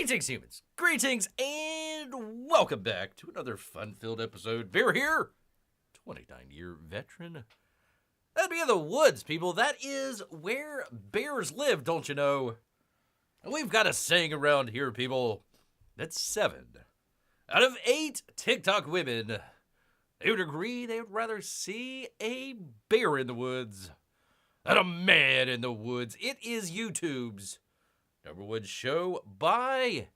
Greetings, humans. Greetings, and welcome back to another fun-filled episode. Bear here, 29-year veteran. That'd be in the woods, people. That is where bears live, don't you know? And we've got a saying around here, people, that 7 out of 8 TikTok women, they would agree they would rather see a bear in the woods than a man in the woods. It is YouTube's #1 show by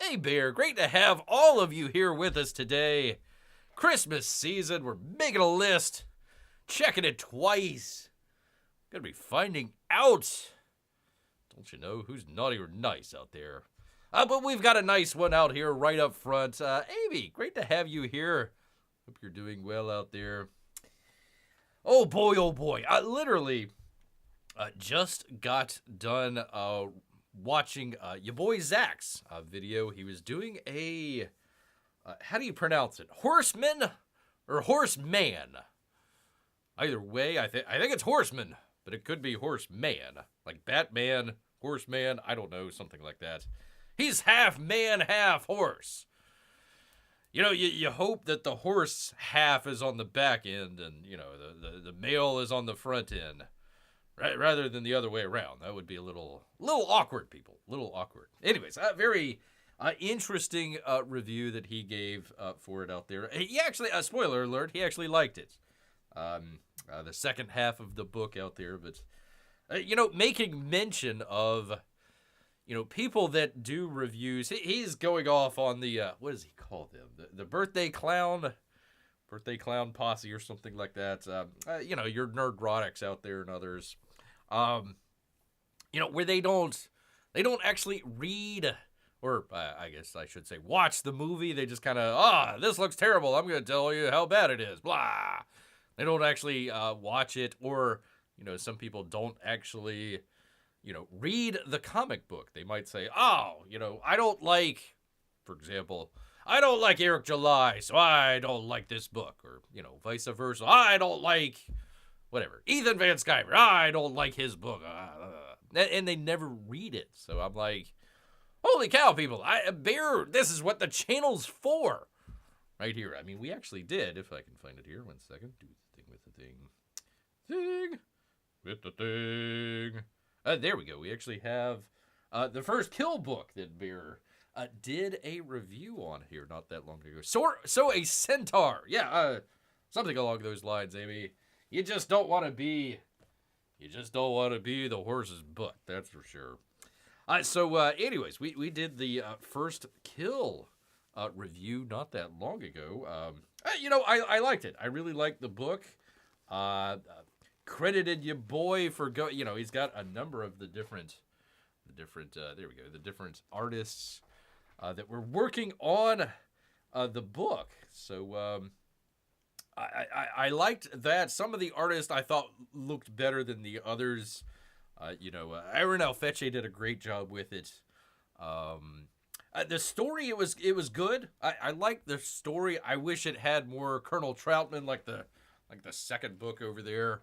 a bear. Great to have all of you here with us today. Christmas season, we're making a list, checking it twice. Gonna be finding out, don't you know, who's naughty or nice out there. But we've got a nice one out here right up front. Amy, great to have you here. Hope you're doing well out there. Oh boy. I literally just got done watching your boy Zach's video. He was doing a, how do you pronounce it? Horseman or horseman? Either way, I think it's horseman, but it could be horseman. Like Batman, horseman, I don't know, something like that. He's half man, half horse. You know, you hope that the horse half is on the back end and, you know, the male is on the front end. Right, rather than the other way around. That would be a little awkward, people. A little awkward. Anyways, a very interesting review that he gave for it out there. He actually, spoiler alert, he actually liked it. The second half of the book out there. But, you know, making mention of, you know, people that do reviews. He's going off on the, what does he call them? The birthday clown posse or something like that. You know, your nerdrotics out there and others. You know, where they don't actually read, or I guess I should say watch the movie. They just kind of, this looks terrible. I'm going to tell you how bad it is. Blah. They don't actually watch it, or, you know, some people don't actually, you know, read the comic book. They might say, you know, I don't like, for example, I don't like Eric July, so I don't like this book. Or, you know, vice versa. I don't like, whatever, Ethan Van Sciver. I don't like his book. And they never read it. So I'm like, holy cow, people. Bear, this is what the channel's for. Right here. I mean, we actually did, if I can find it here. 1 second. Do the thing with the thing. Thing with the thing. There we go. We actually have the first Kill book that Bear did a review on here not that long ago. So a centaur. Yeah, something along those lines, Amy. You just don't want to be the horse's butt, that's for sure. Anyways, we did the first Kill review not that long ago. You know, I liked it. I really liked the book. Credited your boy for you know, he's got a number of the different there we go, the different artists that were working on the book. So I liked that. Some of the artists I thought looked better than the others. You know, Aaron Alfeche did a great job with it. The story, it was good. I liked the story. I wish it had more Colonel Troutman, like the second book over there.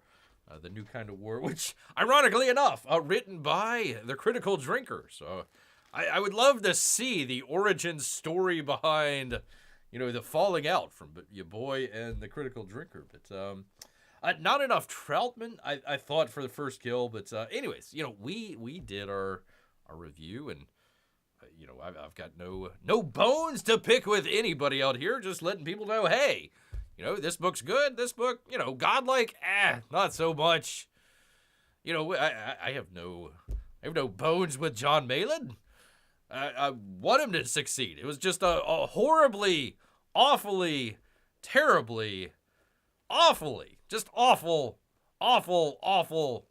The New Kind of War, which, ironically enough, written by the Critical Drinker. So I would love to see the origin story behind, you know, the falling out from your boy and the Critical Drinker. But not enough Troutman, I thought, for the first Kill. But anyways, you know, we did our review, and you know, I've got no bones to pick with anybody out here. Just letting people know, hey, you know, this book's good. This book, you know, godlike, not so much. You know, I have no bones with John Malin. I want him to succeed. It was just a horribly, awfully, terribly, awfully, just awful, awfully.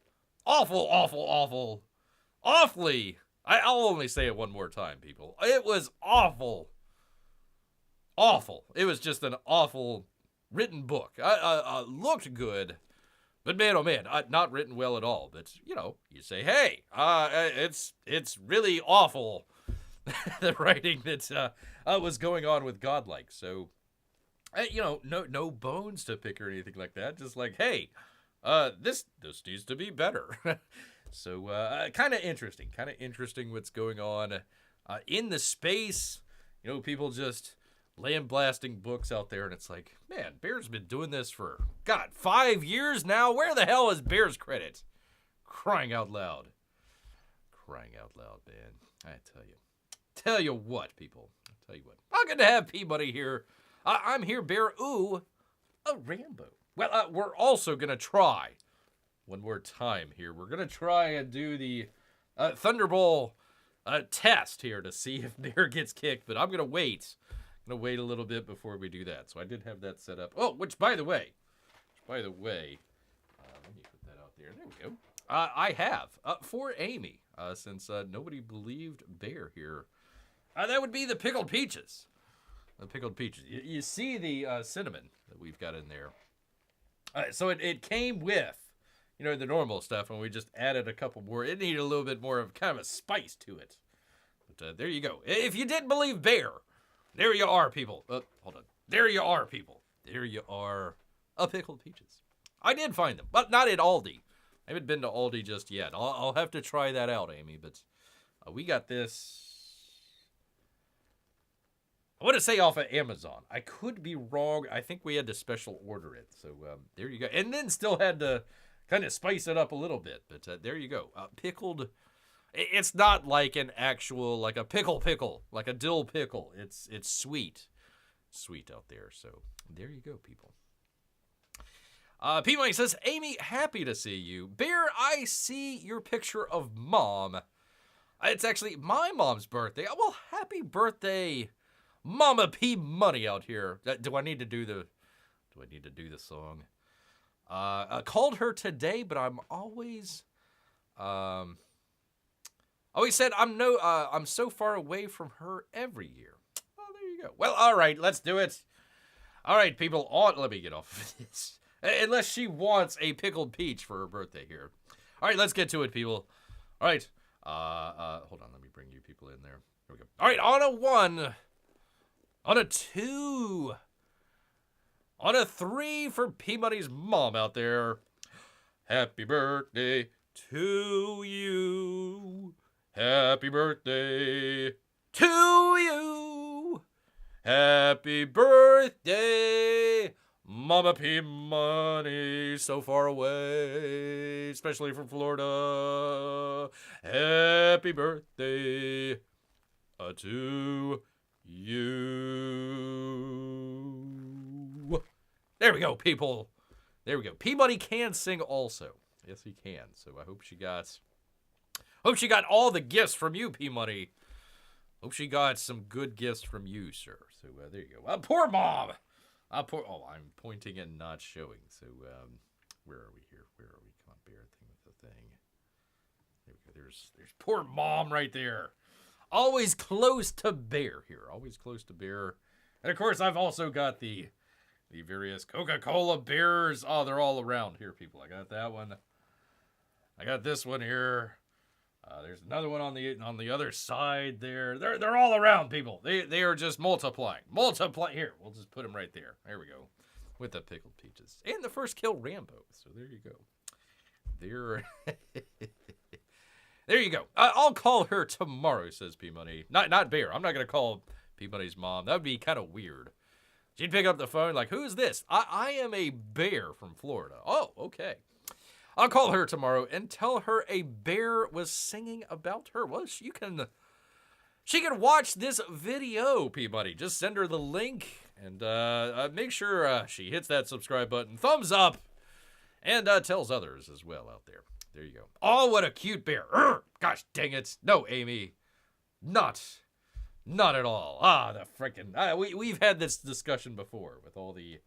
I'll only say it one more time, people. It was awful. It was just an awful written book. Looked good, but man, oh man, not written well at all. But you know, you say, hey, it's really awful. The writing that was going on with Godlike. So, you know, no bones to pick or anything like that. Just like, hey, this needs to be better. So, kind of interesting what's going on in the space. You know, people just land blasting books out there, and it's like, man, Bear's been doing this for, God, 5 years now? Where the hell is Bear's credit? Crying out loud. Crying out loud, man. I tell you. Tell you what, people. I tell you what. I'm good to have P-Buddy here. I'm here, Bear. Ooh, a Rambo. Well, we're also going to try one more time here. We're going to try and do the Thunderball test here to see if Bear gets kicked, but I'm going to wait. I'm going to wait a little bit before we do that. So I did have that set up. Oh, which, by the way, let me put that out there. There we go. I have for Amy, since nobody believed Bear here. That would be the pickled peaches. The pickled peaches. You see the cinnamon that we've got in there. So it came with, you know, the normal stuff, and we just added a couple more. It needed a little bit more of kind of a spice to it. But there you go. If you didn't believe Bear, there you are, people. Hold on. There you are, people. There you are. Pickled peaches. I did find them, but not at Aldi. I haven't been to Aldi just yet. I'll have to try that out, Amy. But we got this. I want to say off of Amazon. I could be wrong. I think we had to special order it. So there you go. And then still had to kind of spice it up a little bit. But there you go. Pickled. It's not like an actual, like a pickle, like a dill pickle. It's sweet. Sweet out there. So there you go, people. P-Mike says, Amy, happy to see you. Bear, I see your picture of Mom. It's actually my mom's birthday. Well, happy birthday, Mama P Money out here. Do I need to do the song? I called her today, but I'm always said I'm so far away from her every year. Oh, there you go. Well, all right, let's do it. All right, people, let me get off of this. Unless she wants a pickled peach for her birthday here. All right, let's get to it, people. All right. Hold on, let me bring you people in there. Here we go. All right, on a 1, on a 2, on a 3 for P-Money's mom out there. Happy birthday to you. Happy birthday to you. Happy birthday, Mama P Money, so far away, especially from Florida. Happy birthday to you. There we go, people. There we go. P Money can sing also. Yes, he can. So I hope she got all the gifts from you, P Money. Hope she got some good gifts from you, sir. So there you go. Poor Mom. I'm pointing and not showing. So, where are we here? Where are we? Come on, Bear, thing with the thing. There we go. There's poor Mom right there. Always close to Bear here. Always close to Bear. And, of course, I've also got the various Coca-Cola bears. Oh, they're all around here, people. I got that one. I got this one here. There's another one on the other side there. They're all around, people. They are just multiplying. Here, we'll just put them right there. There we go. With the pickled peaches. And the first kill, Rambo. So there you go. There you go. I'll call her tomorrow, says P-Money. Not Bear. I'm not going to call P-Money's mom. That would be kind of weird. She'd pick up the phone like, who's this? I am a bear from Florida. Oh, okay. I'll call her tomorrow and tell her a bear was singing about her. Well, she can watch this video, P-Buddy. Just send her the link and make sure she hits that subscribe button, thumbs up, and tells others as well out there. There you go. Oh, what a cute bear. Gosh dang it. No, Amy. Not at all. The frickin'. We've had this discussion before with all the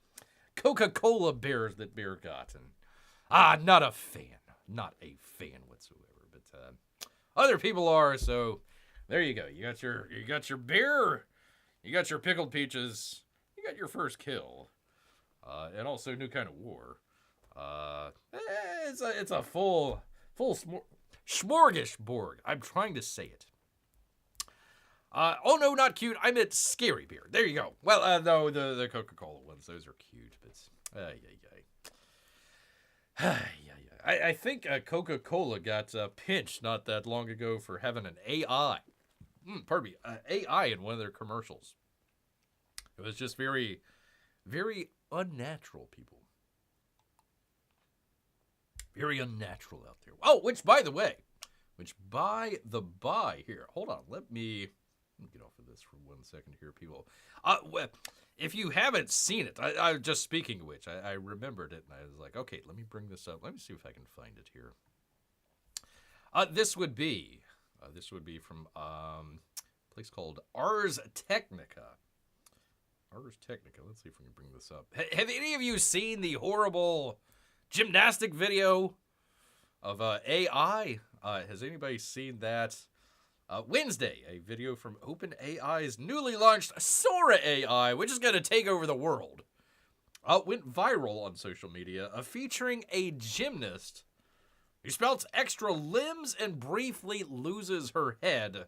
Coca-Cola bears that Bear got, and not a fan. Not a fan whatsoever. But other people are, so there you go. You got your bear, you got your pickled peaches, you got your first kill. And also New Kind of War. It's a full smorgasbord. I'm trying to say it. Oh no, not cute. I meant scary bear. There you go. Well, no, the Coca-Cola ones, those are cute, but I think Coca-Cola got pinched not that long ago for having an AI pardon me, AI in one of their commercials. It was just very, very unnatural, people. Very unnatural out there. Oh, which by the by here, hold on, let me get off of this for 1 second here, people. If you haven't seen it, I just speaking of which, I remembered it, and I was like, okay, let me bring this up. Let me see if I can find it here. This would be from a place called Ars Technica. Ars Technica. Let's see if we can bring this up. Have any of you seen the horrible gymnastic video of AI? Has anybody seen that? Wednesday, a video from OpenAI's newly launched Sora AI, which is going to take over the world, went viral on social media, featuring a gymnast who spouts extra limbs and briefly loses her head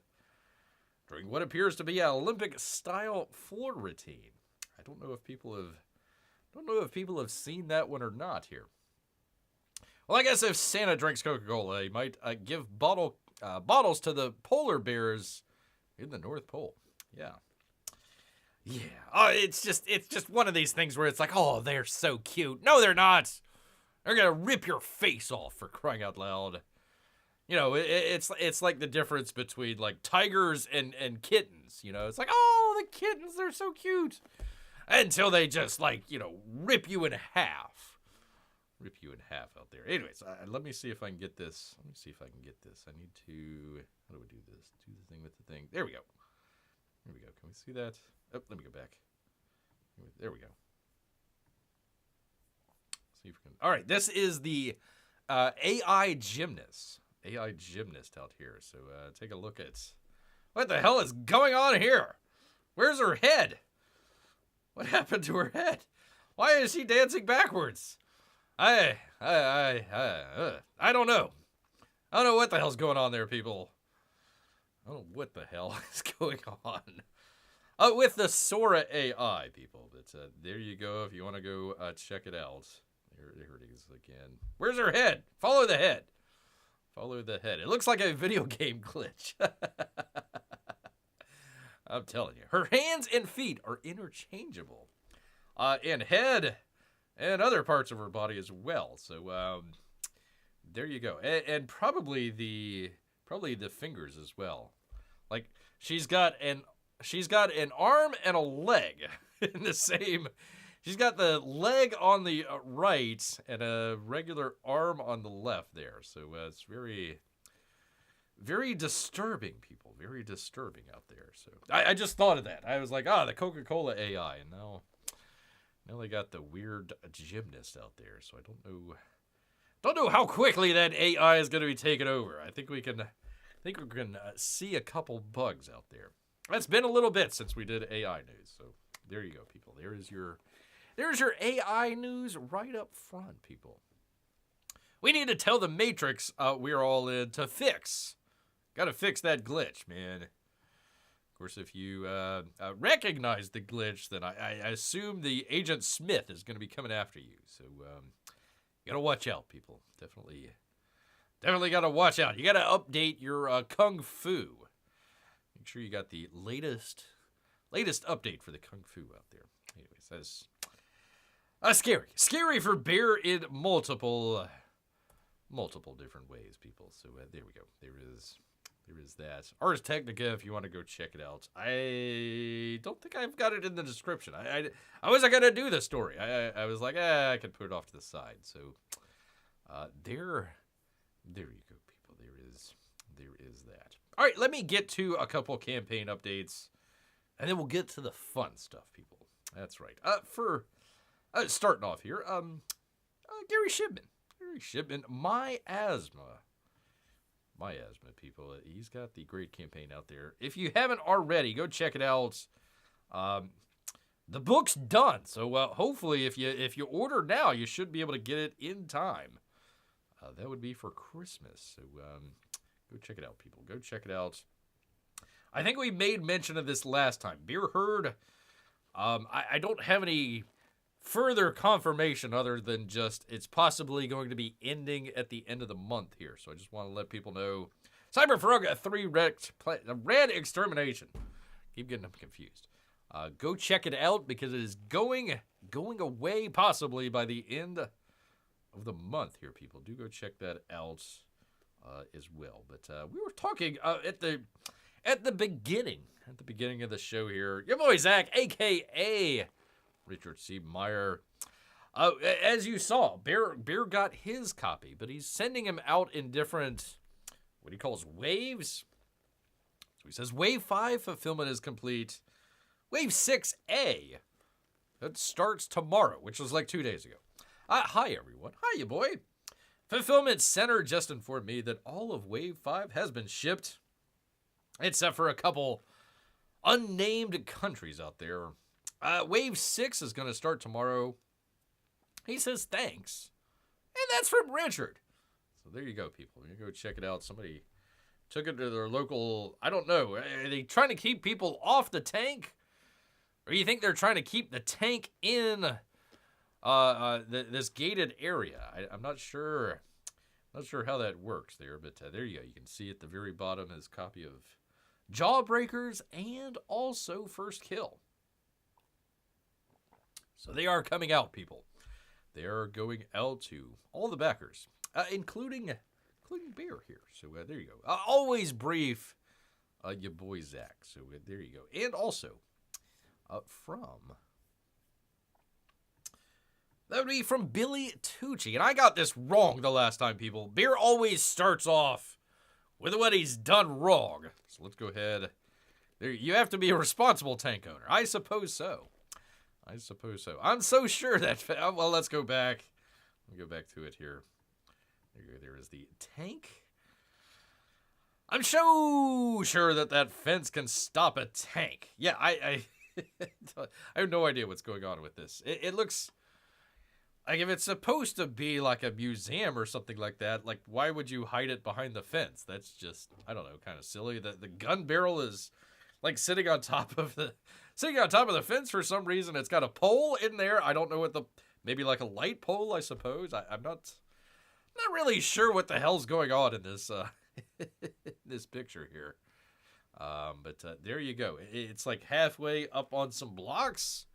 during what appears to be an Olympic-style floor routine. I don't know if people have seen that one or not here. Well, I guess if Santa drinks Coca-Cola, he might give bottles to the polar bears in the North Pole. Yeah. It's just one of these things where it's like, oh, they're so cute. No, they're not. They're gonna rip your face off, for crying out loud. You know, it's like the difference between like tigers and kittens. You know, it's like, oh, the kittens, they're so cute, until they just like, you know, rip you in half out there. Anyways, let me see if I can get this. I need to, how do we do this? Do the thing with the thing. There we go. Can we see that? Oh, let me go back. There we go. See if we can. All right, this is the AI gymnast out here. So take a look at what the hell is going on here. Where's her head? What happened to her head? Why is she dancing backwards? I don't know. I don't know what the hell's going on there, people. I don't know what the hell is going on. With the Sora AI, people. But there you go. If you want to go check it out. There it is again. Where's her head? Follow the head. It looks like a video game glitch. I'm telling you. Her hands and feet are interchangeable. And head and other parts of her body as well. So there you go. And probably the fingers as well. Like she's got an arm and a leg in the same. She's got the leg on the right and a regular arm on the left there. So it's very, very disturbing, people. Very disturbing out there. So I just thought of that. I was like, the Coca-Cola AI, and now they got the weird gymnast out there. So I don't know how quickly that AI is going to be taken over. I think we can see a couple bugs out there. It's been a little bit since we did AI news. So there you go, people. There's your AI news right up front, people. We need to tell the Matrix we're all in to fix. Got to fix that glitch, man. Of course, if you recognize the glitch, then I assume the Agent Smith is going to be coming after you. So you got to watch out, people. Definitely got to watch out. You got to update your Kung Fu. Make sure you got the latest update for the Kung Fu out there. Anyways, that's scary for bear in multiple different ways, people. So there we go. There is that. Ars Technica, if you want to go check it out. I don't think I've got it in the description. I wasn't gonna do the story. I was like, I can put it off to the side. So there you go, people. There is that. All right, let me get to a couple campaign updates, and then we'll get to the fun stuff, people. That's right. For starting off here, Gary Shipman, My Asthma, people. He's got the great campaign out there. If you haven't already, go check it out. The book's done, so hopefully, if you order now, you should be able to get it in time. That would be for Christmas. So go check it out, people. Go check it out. I think we made mention of this last time. Beer Herd. I don't have any further confirmation other than just it's possibly going to be ending at the end of the month here. So I just want to let people know. Cyberfrog 3 Red Extermination. Keep getting them confused. Go check it out because it is going away possibly by the end of the month here, people. Do go check that out as well. But we were talking at the beginning of the show here. Your boy Zach, a.k.a. Richard C. Meyer. As you saw, Bear got his copy, but he's sending him out in different, what he calls waves. So he says Wave 5 fulfillment is complete. Wave 6A, that starts tomorrow, which was like 2 days ago. Hi, everyone. Hi, you boy. Fulfillment Center just informed me that all of Wave 5 has been shipped, except for a couple unnamed countries out there. Wave 6 is going to start tomorrow. He says thanks. And that's from Richard. So there you go, people. You go check it out. Somebody took it to their local, I don't know. Are they trying to keep people off the tank? Or you think they're trying to keep the tank in this gated area? I'm not sure. Not sure how that works there, but there you go. You can see at the very bottom his copy of Jawbreakers and also First Kill. So they are coming out, people. They are going out to all the backers, including Bear here. So there you go. Always brief, your boy Zach. So there you go. And also that would be from Billy Tucci. And I got this wrong the last time, people. Bear always starts off with what he's done wrong. So let's go ahead. There, you have to be a responsible tank owner. I suppose so. I'm so sure that... Well, let's go back. Let me go back to it here. There is the tank. I'm so sure that fence can stop a tank. Yeah, I have no idea what's going on with this. It looks... Like, if it's supposed to be like a museum or something like that, like, why would you hide it behind the fence? That's just, I don't know, kind of silly. The gun barrel is, like, sitting on top of the fence for some reason. It's got a pole in there. I don't know what maybe like a light pole, I suppose. I'm not really sure what the hell's going on in this, this picture here. But there you go. It's like halfway up on some blocks.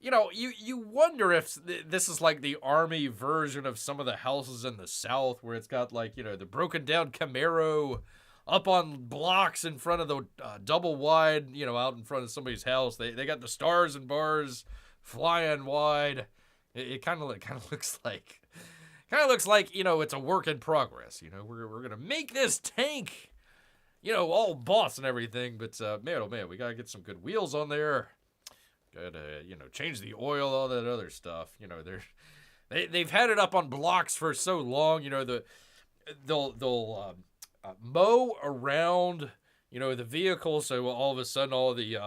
You know, you wonder if this is like the army version of some of the houses in the South where it's got, like, you know, the broken down Camaro up on blocks in front of the double wide, you know, out in front of somebody's house. They got the stars and bars flying wide. It kind of looks like, you know, it's a work in progress. You know, we're going to make this tank, you know, all boss and everything. But, man, oh, man, we got to get some good wheels on there. Gotta, you know, change the oil, all that other stuff. You know, they've had it up on blocks for so long. You know, they'll mow around, you know, the vehicle, so all of a sudden all the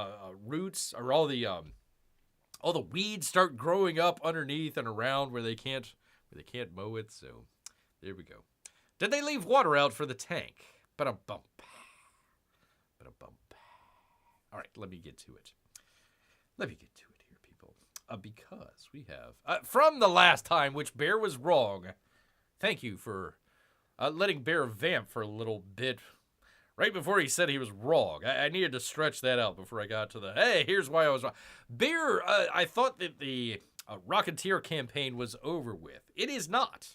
roots or all the weeds start growing up underneath and around where they can't mow it. So there we go. Did they leave water out for the tank? Ba-dum-bump. All right, let me get to it. Here, people. Because we have, from the last time, which Bear was wrong. Thank you for letting Bear vamp for a little bit right before he said he was wrong. I needed to stretch that out before I got to hey, here's why I was wrong. Bear, I thought that the Rocketeer campaign was over with. It is not.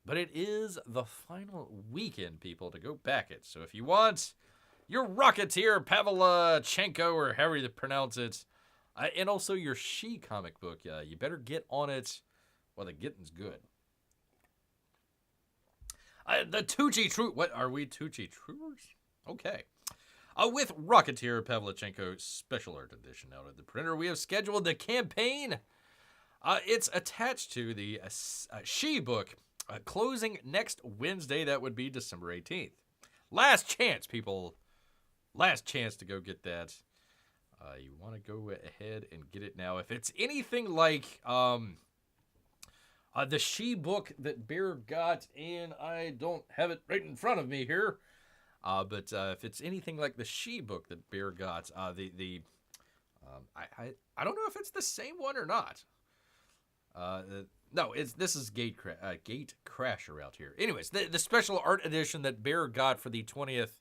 But it is the final weekend, people, to go back it. So if you want your Rocketeer, Pavlichenko, or however you pronounce it, and also your She comic book, you better get on it while the getting's good. The Tucci True... What, are we Tucci Truers? Okay. With Rocketeer, Pavlichenko Special Art Edition out of the printer, we have scheduled the campaign. It's attached to the She book, closing next Wednesday. That would be December 18th. Last chance, people. Last chance to go get that. You want to go ahead and get it now. If it's anything like the She book that Bear got, and I don't have it right in front of me here, but if it's anything like the She book that Bear got, I don't know if it's the same one or not. No, this is Gatecrasher out here. Anyways, the special art edition that Bear got for the 20th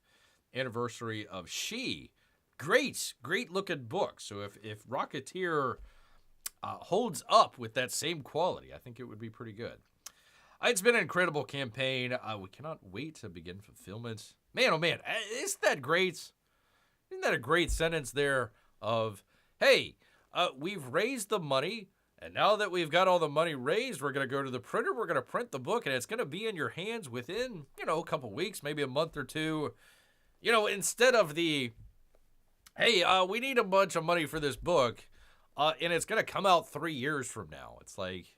anniversary of She. Great looking book. So if Rocketeer holds up with that same quality, I think it would be pretty good. It's been an incredible campaign. We cannot wait to begin fulfillment. Man, oh man, isn't that great? Isn't that a great sentence there of, hey, we've raised the money, and now that we've got all the money raised, we're going to go to the printer, we're going to print the book, and it's going to be in your hands within, a couple weeks, maybe a month or two. Instead of the, hey, we need a bunch of money for this book, and it's going to come out 3 years from now. It's like,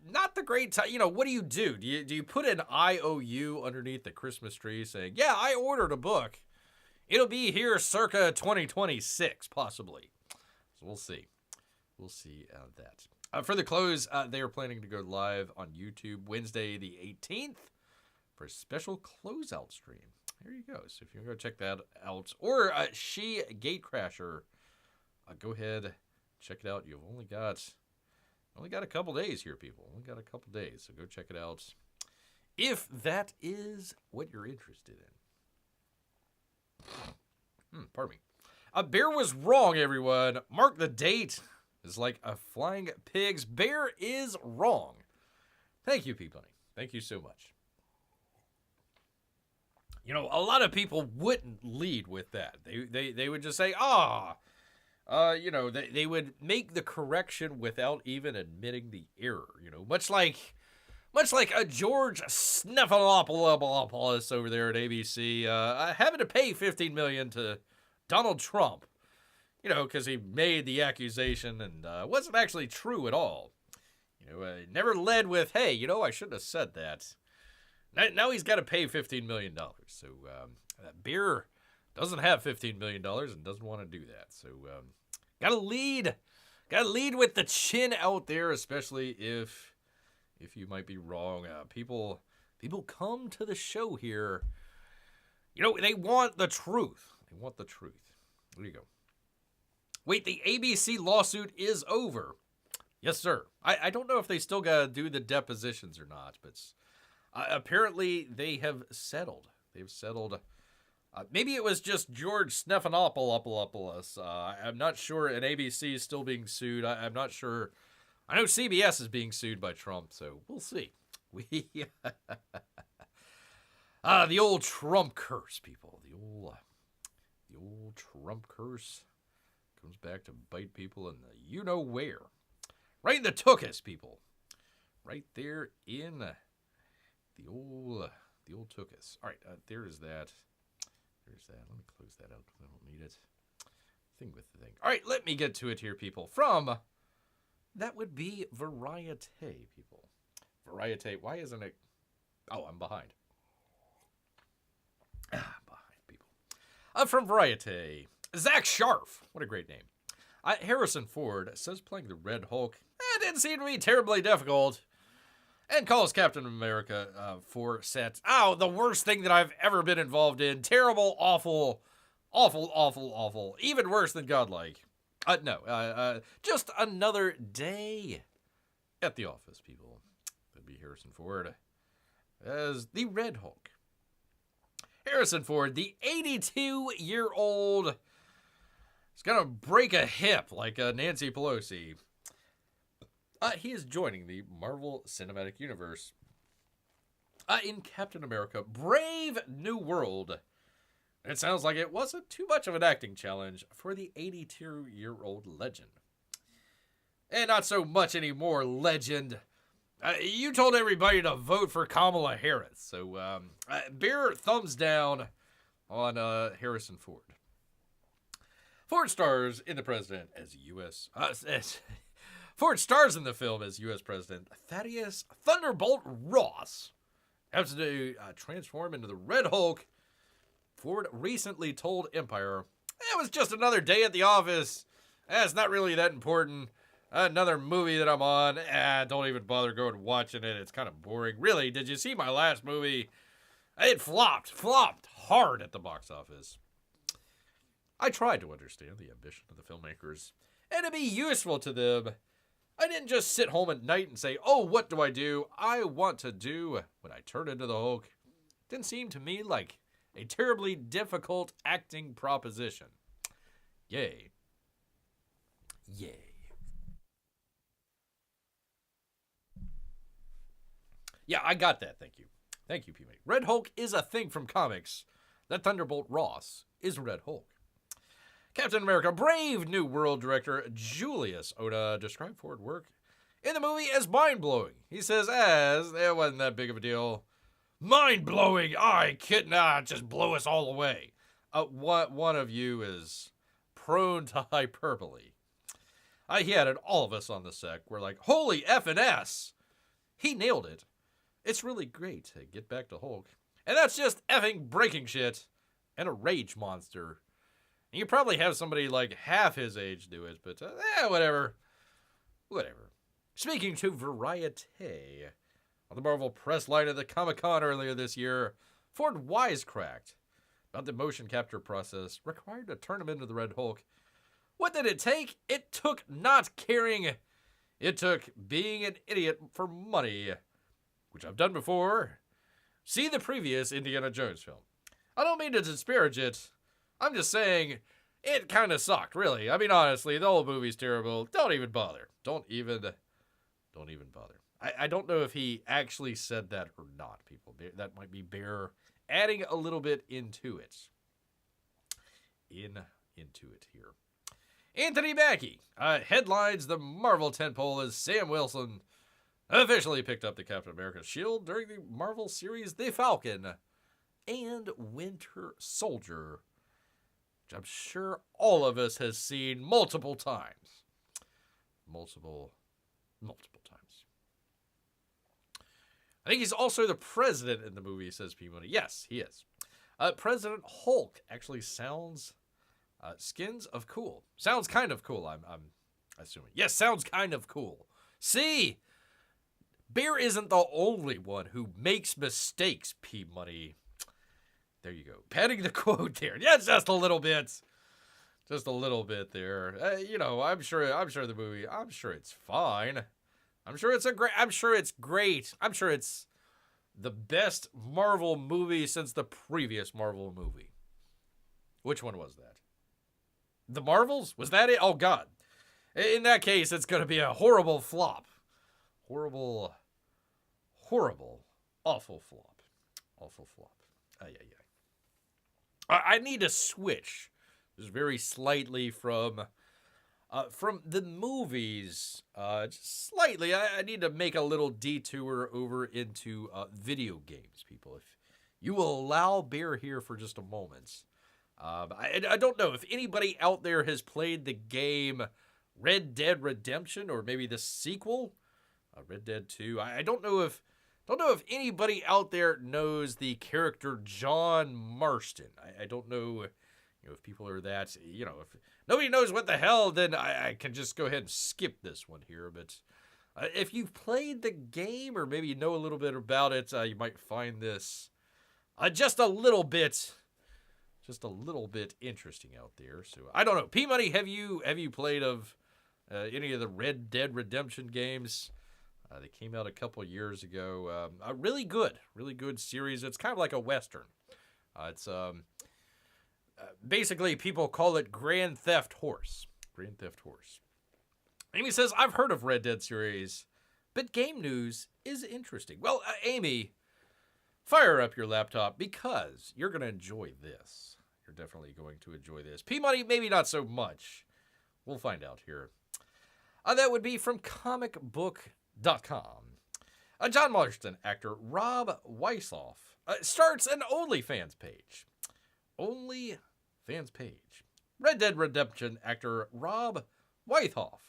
not the great time. What do you do? Do you put an IOU underneath the Christmas tree saying, yeah, I ordered a book. It'll be here circa 2026, possibly. So we'll see. We'll see that. For the close, they are planning to go live on YouTube Wednesday the 18th for a special closeout stream. There you go. So if you want to go check that out, or She Gatecrasher, go ahead, check it out. You've only got a couple days here, people. Only got a couple days, so go check it out if that is what you're interested in. Pardon me. Bear was wrong, everyone. Mark the date is like a flying pig's. Bear is wrong. Thank you, P-Bunny. Thank you so much. A lot of people wouldn't lead with that. They would just say, they would make the correction without even admitting the error. Much like a George Snephanopoulopoulos over there at ABC, having to pay $15 million to Donald Trump, because he made the accusation and wasn't actually true at all. Never led with, hey, I shouldn't have said that. Now he's got to pay $15 million. So Beer doesn't have $15 million and doesn't want to do that. So gotta lead with the chin out there, especially if you might be wrong. People come to the show here. They want the truth. They want the truth. There you go. Wait, the ABC lawsuit is over. Yes, sir. I don't know if they still got to do the depositions or not, but apparently they have settled. They've settled. Maybe it was just George Snephanopoulopoulos. I'm not sure. And ABC is still being sued. I'm not sure. I know CBS is being sued by Trump, so we'll see. The old Trump curse, people. The old Trump curse comes back to bite people in the you-know-where. Right in the tuchus, people. Right there in the old tuchus. All right, there's that. There's that. Let me close that out. I don't need it. Thing with the thing. All right, let me get to it here, people. From, that would be Variety, people. Variety. Why isn't it? Oh, I'm behind. Behind, people. From Variety. Zach Sharf. What a great name. Harrison Ford says playing the Red Hulk didn't seem to be terribly difficult. And calls Captain America for set. The worst thing that I've ever been involved in. Terrible, awful, awful, awful, awful. Even worse than godlike. No. Just another day at the office, people. That'd be Harrison Ford as the Red Hulk. Harrison Ford, the 82-year-old, is going to break a hip like Nancy Pelosi. He is joining the Marvel Cinematic Universe in Captain America Brave New World. It sounds like it wasn't too much of an acting challenge for the 82-year-old legend. And not so much anymore, legend. You told everybody to vote for Kamala Harris. So, bear thumbs down on Harrison Ford. Ford stars in the president as U.S. Ford stars in the film as U.S. President Thaddeus Thunderbolt Ross. Has to transform into the Red Hulk. Ford recently told Empire, it was just another day at the office. It's not really that important. Another movie that I'm on. Don't even bother going watching it. It's kind of boring. Really, did you see my last movie? It flopped hard at the box office. I tried to understand the ambition of the filmmakers and to be useful to them. I didn't just sit home at night and say, oh, what do? I want to do when I turn into the Hulk. It didn't seem to me like a terribly difficult acting proposition. Yay. Yay. Yeah, I got that. Thank you. Thank you, P-Mate. Red Hulk is a thing from comics. That Thunderbolt Ross is Red Hulk. Captain America Brave New World director Julius Oda described Ford work in the movie as mind-blowing. He says, it wasn't that big of a deal. Mind-blowing! Just blow us all away. One of you is prone to hyperbole. He had it, all of us on the set. We're like, holy effing S! He nailed it. It's really great to get back to Hulk. And that's just effing breaking shit and a rage monster. And you probably have somebody like half his age do it, but whatever. Whatever. Speaking to Variety, on the Marvel press line at the Comic-Con earlier this year, Ford wisecracked about the motion capture process required to turn him into the Red Hulk. What did it take? It took not caring. It took being an idiot for money, which I've done before. See the previous Indiana Jones film. I don't mean to disparage it. I'm just saying it kind of sucked, really. I mean, honestly, the whole movie's terrible. Don't even bother. Don't even bother. I don't know if he actually said that or not, people. That might be Bear adding a little bit into it. Into it here. Anthony Mackie headlines the Marvel tentpole as Sam Wilson officially picked up the Captain America shield during the Marvel series The Falcon and Winter Soldier, which I'm sure all of us has seen multiple times. Multiple times. I think he's also the president in the movie, says P-Money. Yes, he is. President Hulk actually sounds skins of cool. Sounds kind of cool, I'm assuming. Yes, sounds kind of cool. See? Bear isn't the only one who makes mistakes, P-Money. There you go. Padding the quote there. Yeah, just a little bit. Just a little bit there. I'm sure the movie, I'm sure it's fine. I'm sure it's great. I'm sure it's the best Marvel movie since the previous Marvel movie. Which one was that? The Marvels? Was that it? Oh, God. In that case, it's going to be a horrible flop. Horrible, awful flop. Awful flop. I need to switch just very slightly from the movies. Just slightly. I need to make a little detour over into video games, people. If you will allow Bear here for just a moment. I don't know if anybody out there has played the game Red Dead Redemption or maybe the sequel, Red Dead 2. I don't know if anybody out there knows the character John Marston. I don't know, if people are that, if nobody knows what the hell, then I can just go ahead and skip this one here. But if you've played the game or maybe you know a little bit about it, you might find this just a little bit interesting out there. So I don't know. P-Money, have you played of any of the Red Dead Redemption games? They came out a couple years ago. A really good series. It's kind of like a Western. It's basically people call it Grand Theft Horse. Grand Theft Horse. Amy says, I've heard of Red Dead series, but game news is interesting. Well, Amy, fire up your laptop because you're going to enjoy this. You're definitely going to enjoy this. P-Money, maybe not so much. We'll find out here. That would be from comicbook.com. John Marston actor Rob Weishoff starts an OnlyFans page. OnlyFans page. Red Dead Redemption actor Rob Weishoff,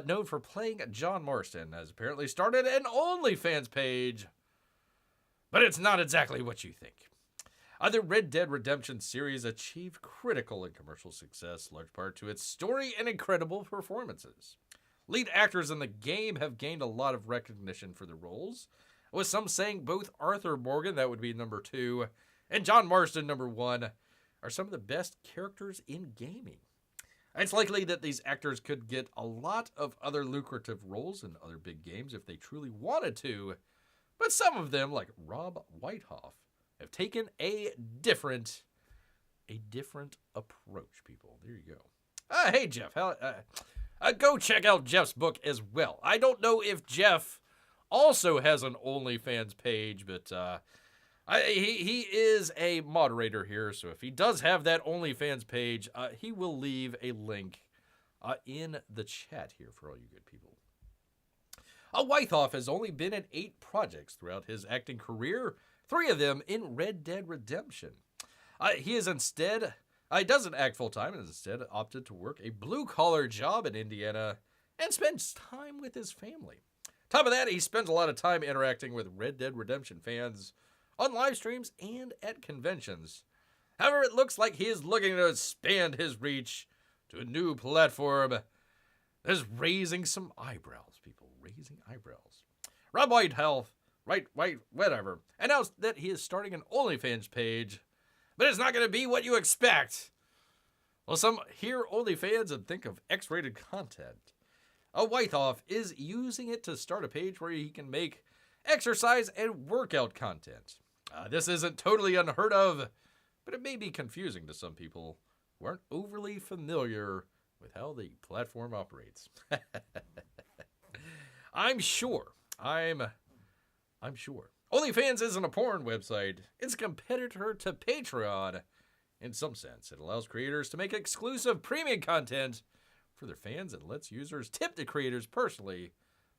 known for playing John Marston, has apparently started an OnlyFans page. But it's not exactly what you think. The Red Dead Redemption series achieved critical and commercial success, large part to its story and incredible performances. Lead actors in the game have gained a lot of recognition for their roles, with some saying both Arthur Morgan, that would be number 2, and John Marston, number 1, are some of the best characters in gaming. It's likely that these actors could get a lot of other lucrative roles in other big games if they truly wanted to, but some of them, like Rob Whitehoff, have taken a different approach, people. There you go. Hey, Jeff. Go check out Jeff's book as well. I don't know if Jeff also has an OnlyFans page, but he is a moderator here, so if he does have that OnlyFans page, he will leave a link in the chat here for all you good people. Whitehoff has only been in 8 projects throughout his acting career, 3 of them in Red Dead Redemption. He doesn't act full-time and instead opted to work a blue-collar job in Indiana and spends time with his family. Top of that, he spends a lot of time interacting with Red Dead Redemption fans on live streams and at conventions. However, it looks like he is looking to expand his reach to a new platform that is raising some eyebrows, people. Raising eyebrows. Rob Whitehoff, whatever, announced that he is starting an OnlyFans page, but it's not going to be what you expect. Well, some hear OnlyFans and think of X-rated content. Whitehoff is using it to start a page where he can make exercise and workout content. This isn't totally unheard of, but it may be confusing to some people who aren't overly familiar with how the platform operates. I'm sure. OnlyFans isn't a porn website. It's a competitor to Patreon. In some sense, it allows creators to make exclusive premium content for their fans and lets users tip the creators personally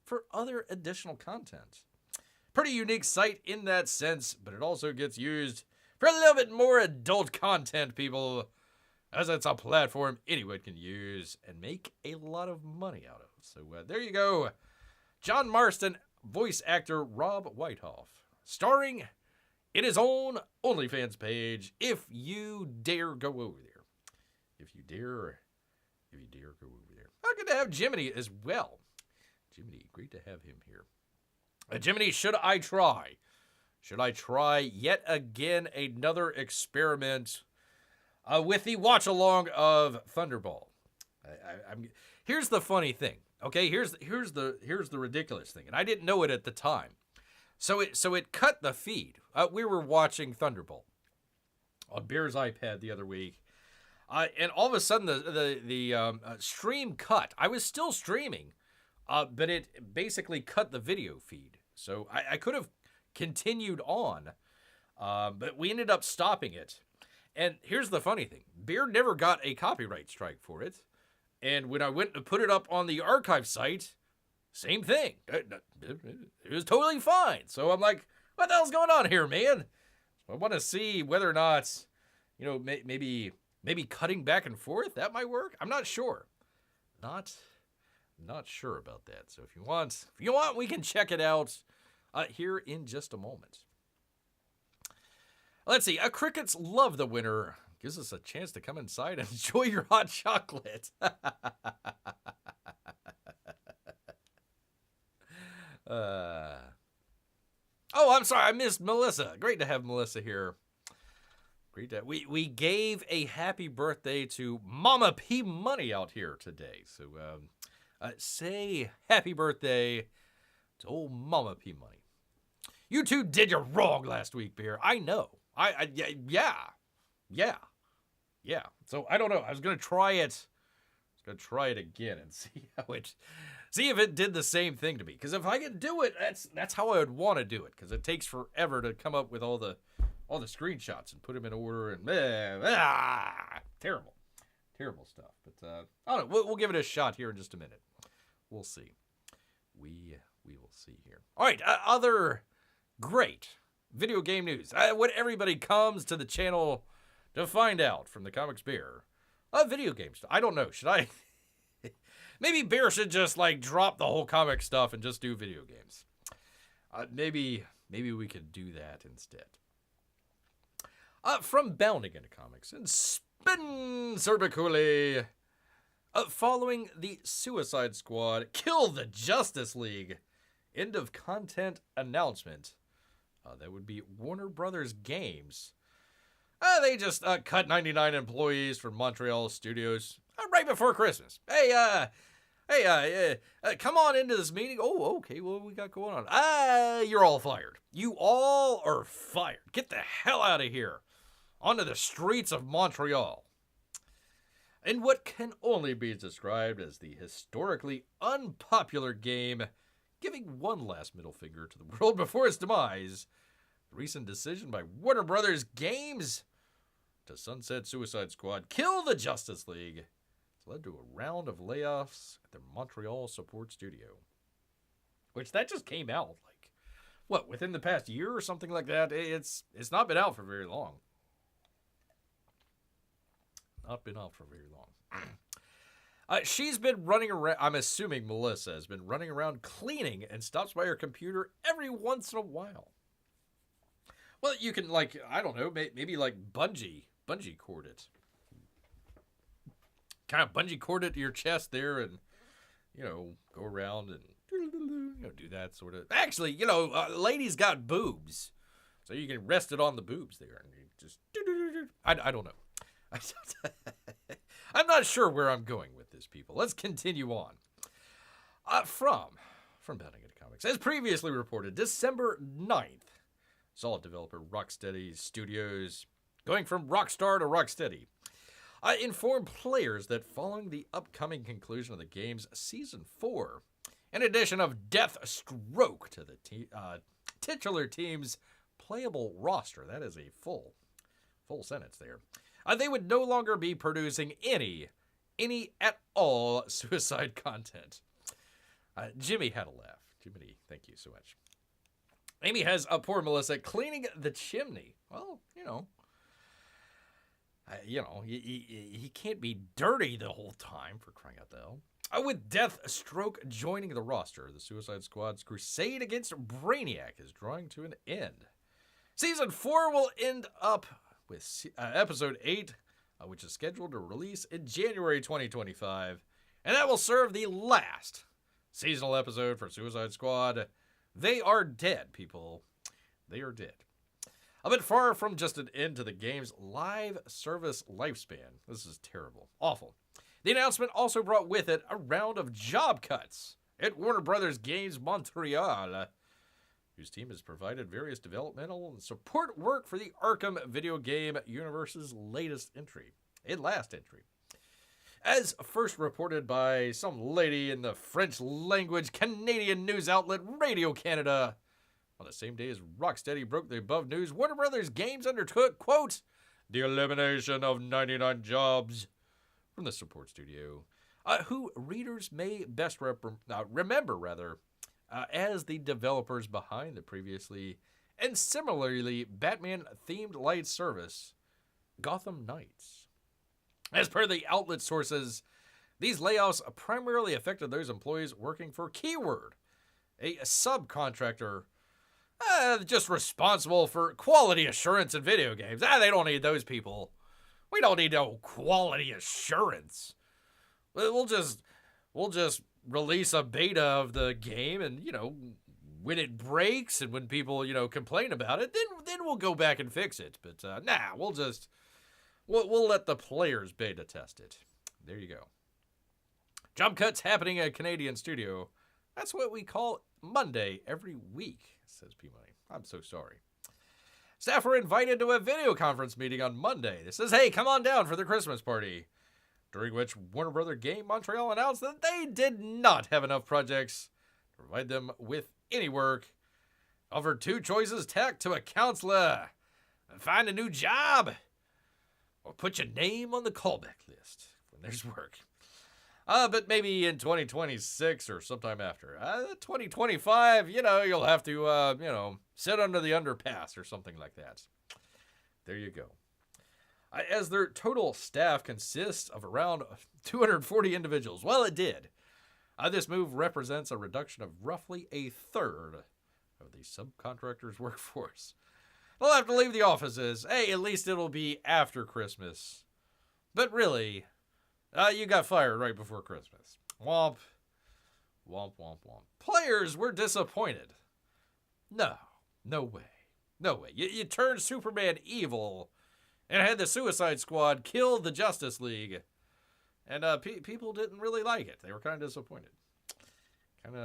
for other additional content. Pretty unique site in that sense, but it also gets used for a little bit more adult content, people, as it's a platform anyone can use and make a lot of money out of. So there you go. John Marston, voice actor Rob Whitehoff, starring in his own OnlyFans page, if you dare go over there. If you dare go over there. I'm good to have Jiminy as well. Jiminy, great to have him here. Jiminy, should I try? Should I try yet again another experiment with the watch-along of Thunderball? Here's the funny thing. Okay, here's the ridiculous thing, and I didn't know it at the time. So it cut the feed. We were watching Thunderball on Bear's iPad the other week, and all of a sudden the stream cut. I was still streaming, but it basically cut the video feed. So I could have continued on, but we ended up stopping it. And here's the funny thing: Bear never got a copyright strike for it. And when I went to put it up on the archive site, same thing. It was totally fine. So I'm like, what the hell's going on here, man? So I want to see whether or not, maybe cutting back and forth, that might work. I'm not sure. Not sure about that. So if you want, we can check it out here in just a moment. Let's see. Crickets love the winter. Gives us a chance to come inside and enjoy your hot chocolate. Oh, I'm sorry. I missed Melissa. Great to have Melissa here. We gave a happy birthday to Mama P Money out here today. So say happy birthday to old Mama P Money. You two did you wrong last week, Bear. I know. Yeah. So I don't know. I was gonna try it. Again and see if it did the same thing to me. Because if I can do it, that's how I would want to do it. Because it takes forever to come up with all the screenshots and put them in order and terrible stuff. But I don't know. We'll give it a shot here in just a minute. We'll see. We will see here. All right. Other great video game news. What everybody comes to the channel to find out from the Comics Bear. Video games. I don't know. Should I? Maybe Bear should just drop the whole comic stuff and just do video games. Maybe we could do that instead. From Bounding into Comics and Spin Cerbiculi. Following the Suicide Squad, Kill the Justice League. End of content announcement. That would be Warner Brothers Games. They just cut 99 employees from Montreal studios. Right before Christmas. Hey, come on into this meeting. Oh, okay, what we got going on? You're all fired. You all are fired. Get the hell out of here. Onto the streets of Montreal. In what can only be described as the historically unpopular game, giving one last middle finger to the world before its demise, the recent decision by Warner Brothers Games to sunset Suicide Squad, kill the Justice League, has led to a round of layoffs at their Montreal support studio. Which that just came out, within the past year or something like that? It's not been out for very long. Not been out for very long. She's been running around, I'm assuming Melissa has been running around cleaning and stops by her computer every once in a while. Well, you can, I don't know, maybe bungee cord it. Kind of bungee cord it to your chest there and, go around and, do that sort of. Actually, ladies got boobs. So you can rest it on the boobs there. And you just, I don't know. I'm not sure where I'm going with this, people. Let's continue on. From Bounding Into Comics. As previously reported, December 9th, solid developer Rocksteady Studios, going from Rockstar to Rocksteady, informed players that following the upcoming conclusion of the game's Season 4, an addition of Deathstroke to the titular team's playable roster, that is a full sentence there, they would no longer be producing any at all suicide content. Jimmy had a laugh. Jiminy, thank you so much. Amy has a poor Melissa cleaning the chimney. Well, he can't be dirty the whole time, for crying out the hell. With Deathstroke joining the roster, the Suicide Squad's crusade against Brainiac is drawing to an end. Season 4 will end up with Episode 8, which is scheduled to release in January 2025, and that will serve the last seasonal episode for Suicide Squad. They are dead, people. They are dead. A bit far from just an end to the game's live service lifespan. This is terrible. Awful. The announcement also brought with it a round of job cuts at Warner Brothers Games Montreal, whose team has provided various developmental and support work for the Arkham video game universe's last entry. As first reported by some lady in the French-language Canadian news outlet Radio Canada, on the same day as Rocksteady broke the above news, Warner Brothers Games undertook, quote, the elimination of 99 jobs from the support studio, who readers may best remember as the developers behind the previously and similarly Batman-themed light service, Gotham Knights. As per the outlet sources, these layoffs primarily affected those employees working for Keyword, a subcontractor just responsible for quality assurance in video games. They don't need those people. We don't need no quality assurance. We'll just release a beta of the game, and when it breaks and when people complain about it, then we'll go back and fix it. But we'll let the players beta test it. There you go. Job cuts happening at a Canadian studio. That's what we call Monday every week, says P-Money. I'm so sorry. Staff were invited to a video conference meeting on Monday. It says, hey, come on down for the Christmas party. During which Warner Brothers Game Montreal announced that they did not have enough projects to provide them with any work. Offered two choices tacked to a counselor. Find a new job. Or put your name on the callback list when there's work. But maybe in 2026 or sometime after. 2025, you'll have to, sit under the underpass or something like that. There you go. As their total staff consists of around 240 individuals. Well, it did. This move represents a reduction of roughly a third of the subcontractor's workforce. They'll have to leave the offices. Hey, at least it'll be after Christmas. But really, you got fired right before Christmas. Womp. Womp, womp, womp. Players were disappointed. No way. You turned Superman evil and had the Suicide Squad kill the Justice League. And people didn't really like it. They were kind of disappointed. Kind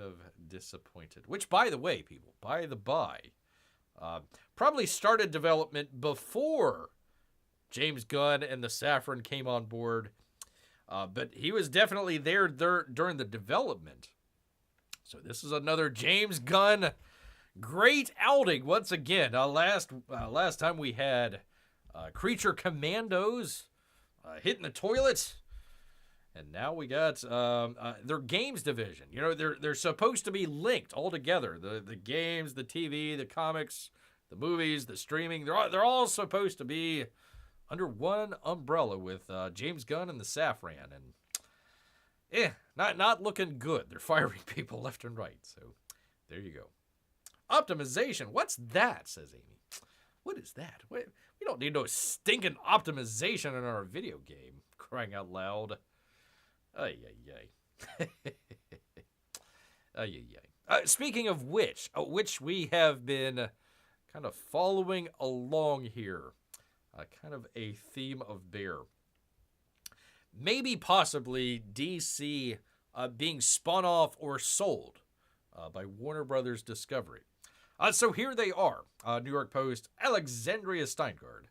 of disappointed. Which, by the way, people, probably started development before James Gunn and the Safran came on board. But he was definitely there during the development. So this is another James Gunn great outing once again. Last time we had Creature Commandos hitting the toilet. And now we got their games division. You know, they're supposed to be linked all together. The games, the TV, the comics, the movies, the streaming. They're all supposed to be under one umbrella with James Gunn and the Safran. And not looking good. They're firing people left and right. So there you go. Optimization. What's that? Says Amy. What is that? We don't need no stinking optimization in our video game. Crying out loud. Ay, ay, ay. Ay, ay, ay. Speaking of which we have been kind of following along here. Kind of a theme of bear. Maybe possibly DC being spun off or sold by Warner Brothers Discovery. So here they are. New York Post, Alexandria Steingard.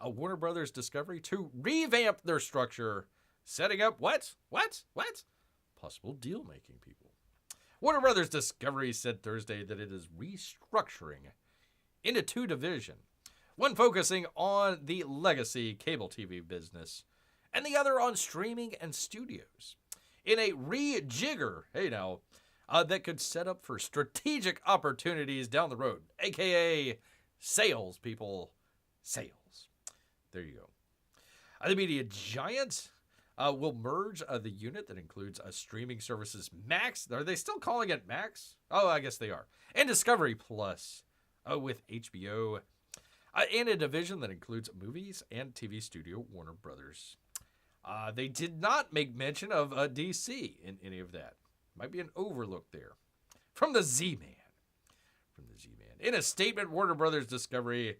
Warner Brothers Discovery to revamp their structure, setting up what? Possible deal-making, people. Warner Brothers Discovery said Thursday that it is restructuring into two divisions, one focusing on the legacy cable TV business, and the other on streaming and studios, in a rejigger, that could set up for strategic opportunities down the road, a.k.a. sales, people. Sales. There you go. The media giant will merge the unit that includes streaming services Max. Are they still calling it Max? Oh, I guess they are. And Discovery Plus with HBO. And a division that includes movies and TV studio Warner Brothers. They did not make mention of DC in any of that. Might be an overlook there. From the Z-Man. In a statement, Warner Brothers Discovery,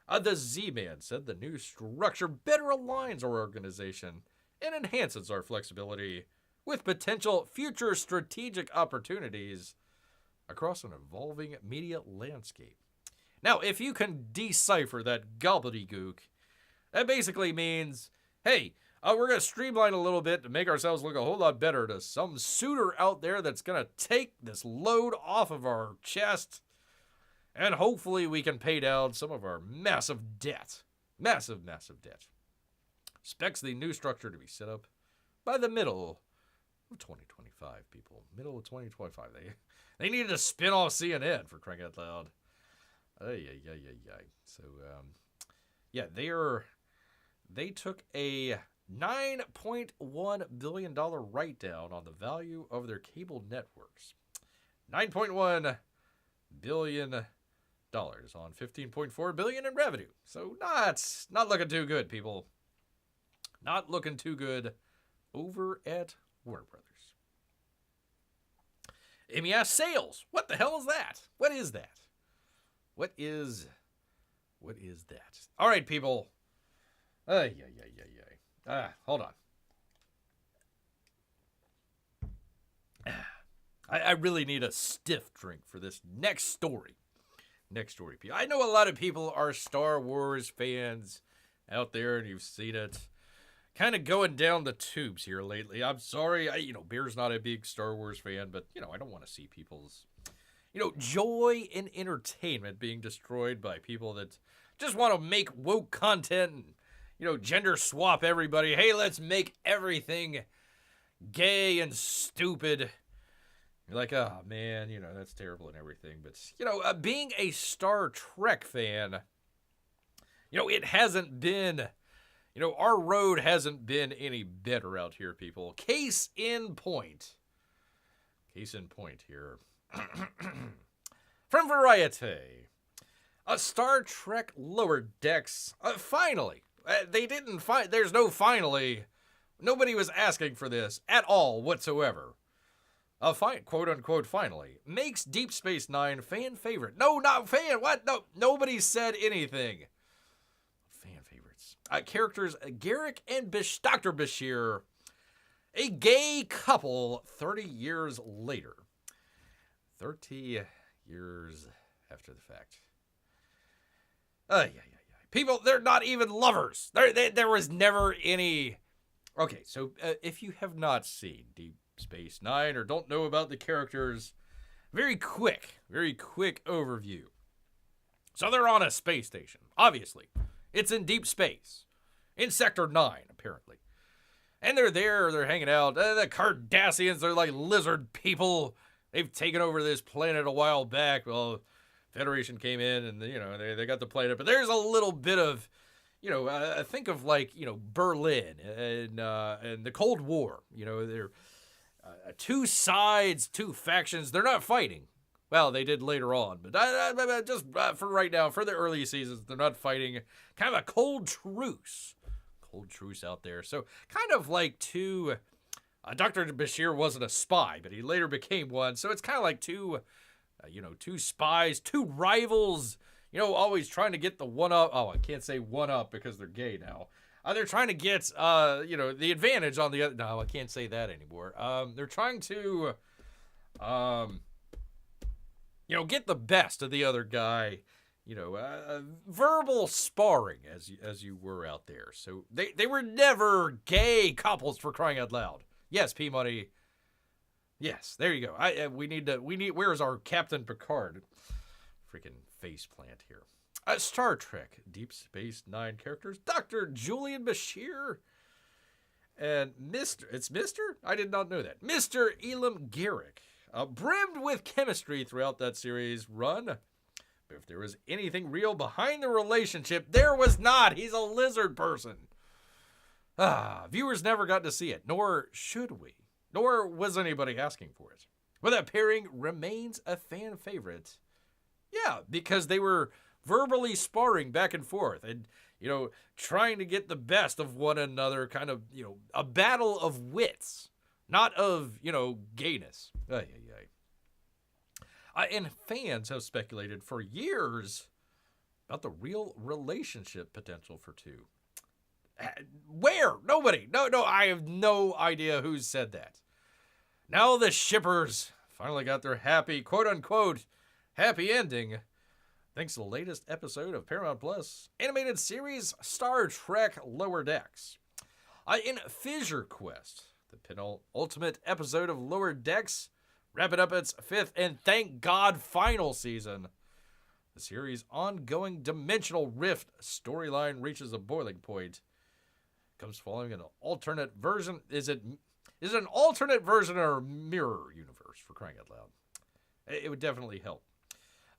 the Z-Man said the new structure better aligns our organization and enhances our flexibility with potential future strategic opportunities across an evolving media landscape. Now, if you can decipher that gobbledygook, that basically means, hey, we're going to streamline a little bit to make ourselves look a whole lot better to some suitor out there that's going to take this load off of our chest, and hopefully we can pay down some of our massive debt. Massive debt. Expects the new structure to be set up by the middle of 2025, people. Middle of 2025. They needed to spin off CNN, for crying out loud. Ay. So, they took a $9.1 billion write-down on the value of their cable networks. $9.1 billion on $15.4 billion in revenue. So not looking too good, people. Not looking too good over at Warner Brothers. MEOW sales. What the hell is that? What is that? What is that? All right, people. Hold on. I really need a stiff drink for this next story. People. I know a lot of people are Star Wars fans out there, and you've seen it kind of going down the tubes here lately. I'm sorry. Bear's not a big Star Wars fan, but, I don't want to see people's, joy and entertainment being destroyed by people that just want to make woke content and, gender swap everybody. Hey, let's make everything gay and stupid. You're like, oh, man, that's terrible and everything. But, being a Star Trek fan, it hasn't been, our road hasn't been any better out here, people. Case in point here. From Variety. A Star Trek Lower Decks. Finally. There's no finally. Nobody was asking for this at all whatsoever. Quote unquote finally. Makes Deep Space Nine fan favorite. No, not fan. What? No, nobody said anything. Fan favorites. characters Garak and Dr. Bashir, a gay couple 30 years later. 30 years after the fact. Yeah. People, they're not even lovers. There was never any... Okay, so if you have not seen Deep Space Nine or don't know about the characters, very quick overview. So they're on a space station, obviously. It's in deep space. In Sector 9, apparently. And they're there, they're hanging out. The Cardassians, they're like lizard people. They've taken over this planet a while back. Well, Federation came in and, they got the planet. But there's a little bit of, think of like, Berlin and the Cold War. They're two sides, two factions. They're not fighting. Well, they did later on. But just for right now, for the early seasons, they're not fighting. Kind of a cold truce. Cold truce out there. So kind of like two... Dr. Bashir wasn't a spy, but he later became one. So it's kind of like two spies, two rivals, always trying to get the one-up. Oh, I can't say one-up because they're gay now. They're trying to get, the advantage on the other. No, I can't say that anymore. They're trying to, get the best of the other guy. Verbal sparring as you were out there. So they were never gay couples, for crying out loud. Yes, P-Money. Yes, there you go. Where's our Captain Picard? Freaking faceplant here. Star Trek Deep Space Nine characters. Dr. Julian Bashir. And Mr.? I did not know that. Mr. Elam Garak. Brimmed with chemistry throughout that series run. But if there was anything real behind the relationship, there was not. He's a lizard person. Viewers never got to see it, nor should we. Nor was anybody asking for it. But that pairing remains a fan favorite. Yeah, because they were verbally sparring back and forth and, trying to get the best of one another, kind of, a battle of wits, not of, gayness. And fans have speculated for years about the real relationship potential for two. Where? Nobody. No, I have no idea who said that. Now the shippers finally got their happy, quote-unquote, happy ending, thanks to the latest episode of Paramount Plus animated series Star Trek Lower Decks. In Fissure Quest, the penultimate episode of Lower Decks, wrapping up its fifth and thank God final season, the series' ongoing dimensional rift storyline reaches a boiling point. Comes following an alternate version. Is it an alternate version or mirror universe, for crying out loud? It would definitely help.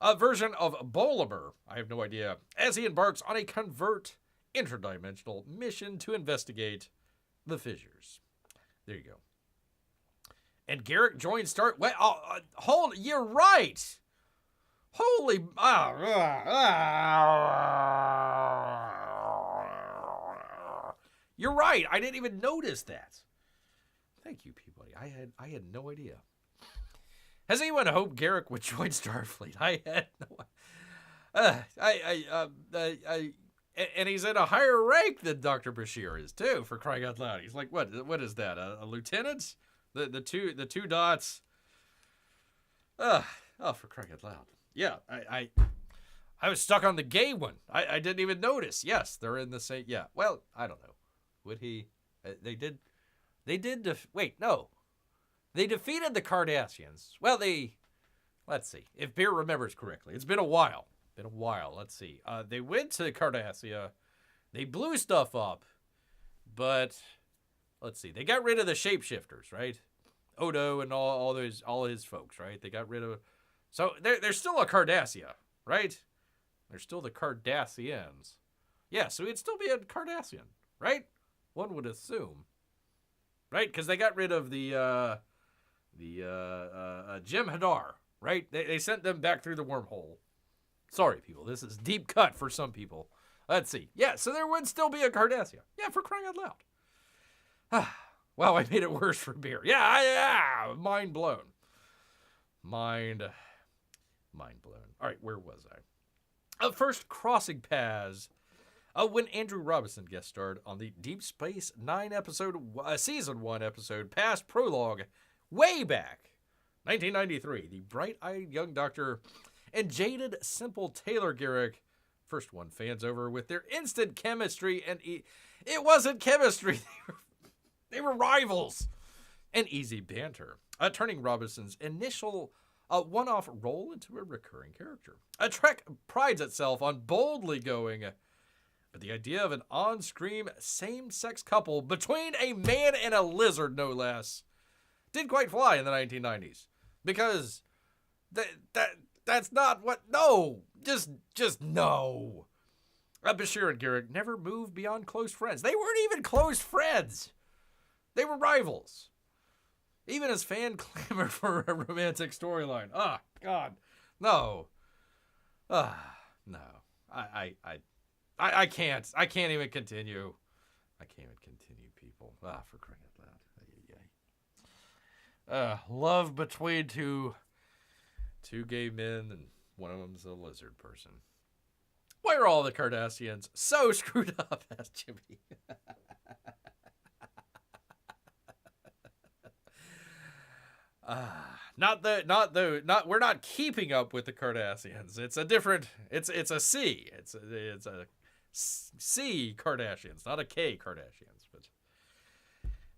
A version of Bolimer, I have no idea, as he embarks on a convert interdimensional mission to investigate the fissures. There you go. And Garak joins Star... Wait, you're right! Holy... You're right. I didn't even notice that. Thank you, Peabody. I had no idea. Has anyone hoped Garak would join Starfleet? I had no... and he's in a higher rank than Dr. Bashir is, too, for crying out loud. He's like, what is that, a lieutenant? The two dots. For crying out loud. Yeah, I was stuck on the gay one. I didn't even notice. Yes, they're in the same... Yeah, well, I don't know. Would he... They did... Wait, no. They defeated the Cardassians. Well, let's see. If Beer remembers correctly. It's been a while. Let's see. They went to Cardassia. They blew stuff up. But, let's see. They got rid of the shapeshifters, right? Odo and all his folks, right? They got rid of... So, they're still a Cardassia, right? They're still the Cardassians. Yeah, so it'd still be a Cardassian, right? One would assume. Right? Because they got rid of the Jem'Hadar, right? They sent them back through the wormhole. Sorry, people. This is deep cut for some people. Let's see. Yeah, so there would still be a Cardassia. Yeah, for crying out loud. Wow, I made it worse for Beer. Yeah, mind blown. Mind blown. All right, where was I? First crossing paths when Andrew Robinson guest starred on the Deep Space Nine season 1 episode Past Prologue, way back, 1993. The bright-eyed young doctor and jaded, simple Taylor Garak first won fans over with their instant chemistry, and it wasn't chemistry. They were rivals. And easy banter, turning Robinson's initial one-off role into a recurring character. Trek prides itself on boldly going, but the idea of an on-screen same-sex couple between a man and a lizard, no less, didn't quite fly in the 1990s. Because that's not what, no, just no. Bashir and Garak never moved beyond close friends. They weren't even close friends. They were rivals. Even as fan clamored for a romantic storyline. Ah, God, no. No. I can't even continue. I can't even continue, people. For crying out loud. Love between two gay men, and one of them's a lizard person. Why are all the Kardashians so screwed up? Asked Jimmy. We're not keeping up with the Kardashians. It's a different, it's a C. It's a C Kardashians, not a K Kardashians, but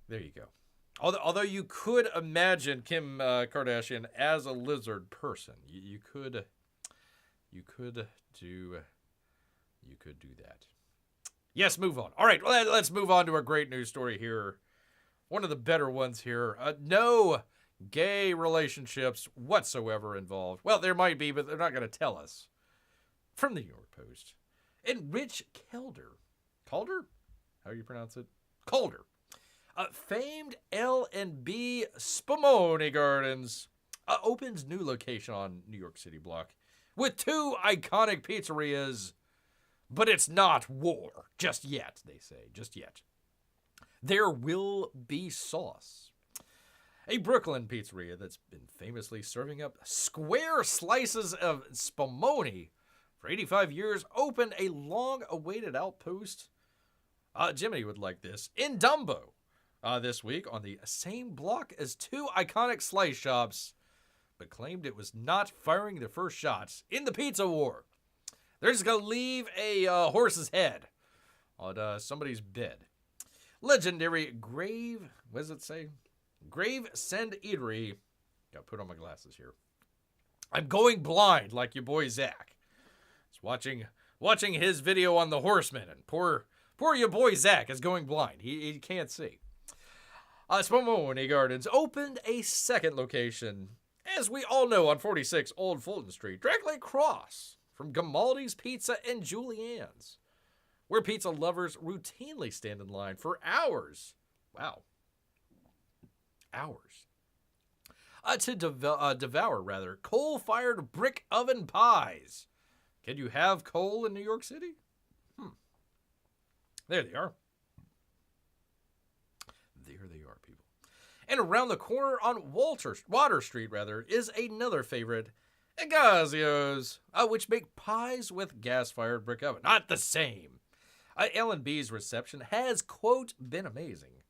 there you go. Although you could imagine Kim Kardashian as a lizard person. You could do that. Yes, move on. All right, let's move on to a great news story here. One of the better ones here. No gay relationships whatsoever involved. Well, there might be, but they're not going to tell us. From the New York Post. And Rich Calder, how do you pronounce it? Calder. Famed L&B Spumoni Gardens opens new location on New York City block with 2 iconic pizzerias, but it's not war just yet, they say, just yet. There will be sauce. A Brooklyn pizzeria that's been famously serving up square slices of spumoni for 85 years opened a long-awaited outpost. Jiminy would like this. In Dumbo. This week on the same block as 2 iconic slice shops, but claimed it was not firing the first shots in the pizza war. They're just going to leave a horse's head on somebody's bed. Legendary Grave, what does it say? Gravesend Eatery. Got to put on my glasses here. I'm going blind like your boy Zach. It's watching his video on the Horseman, and poor your boy Zach is going blind. He can't see. Spumoni Gardens opened a second location, as we all know, on 46 Old Fulton Street, directly across from Gamaldi's Pizza and Julianne's, where pizza lovers routinely stand in line for hours. Wow. Hours. To devour coal-fired brick oven pies. Can you have coal in New York City? There they are. There they are, people. And around the corner on Water Street, is another favorite, Agazio's, which make pies with gas-fired brick oven. Not the same. L&B's reception has, quote, been amazing,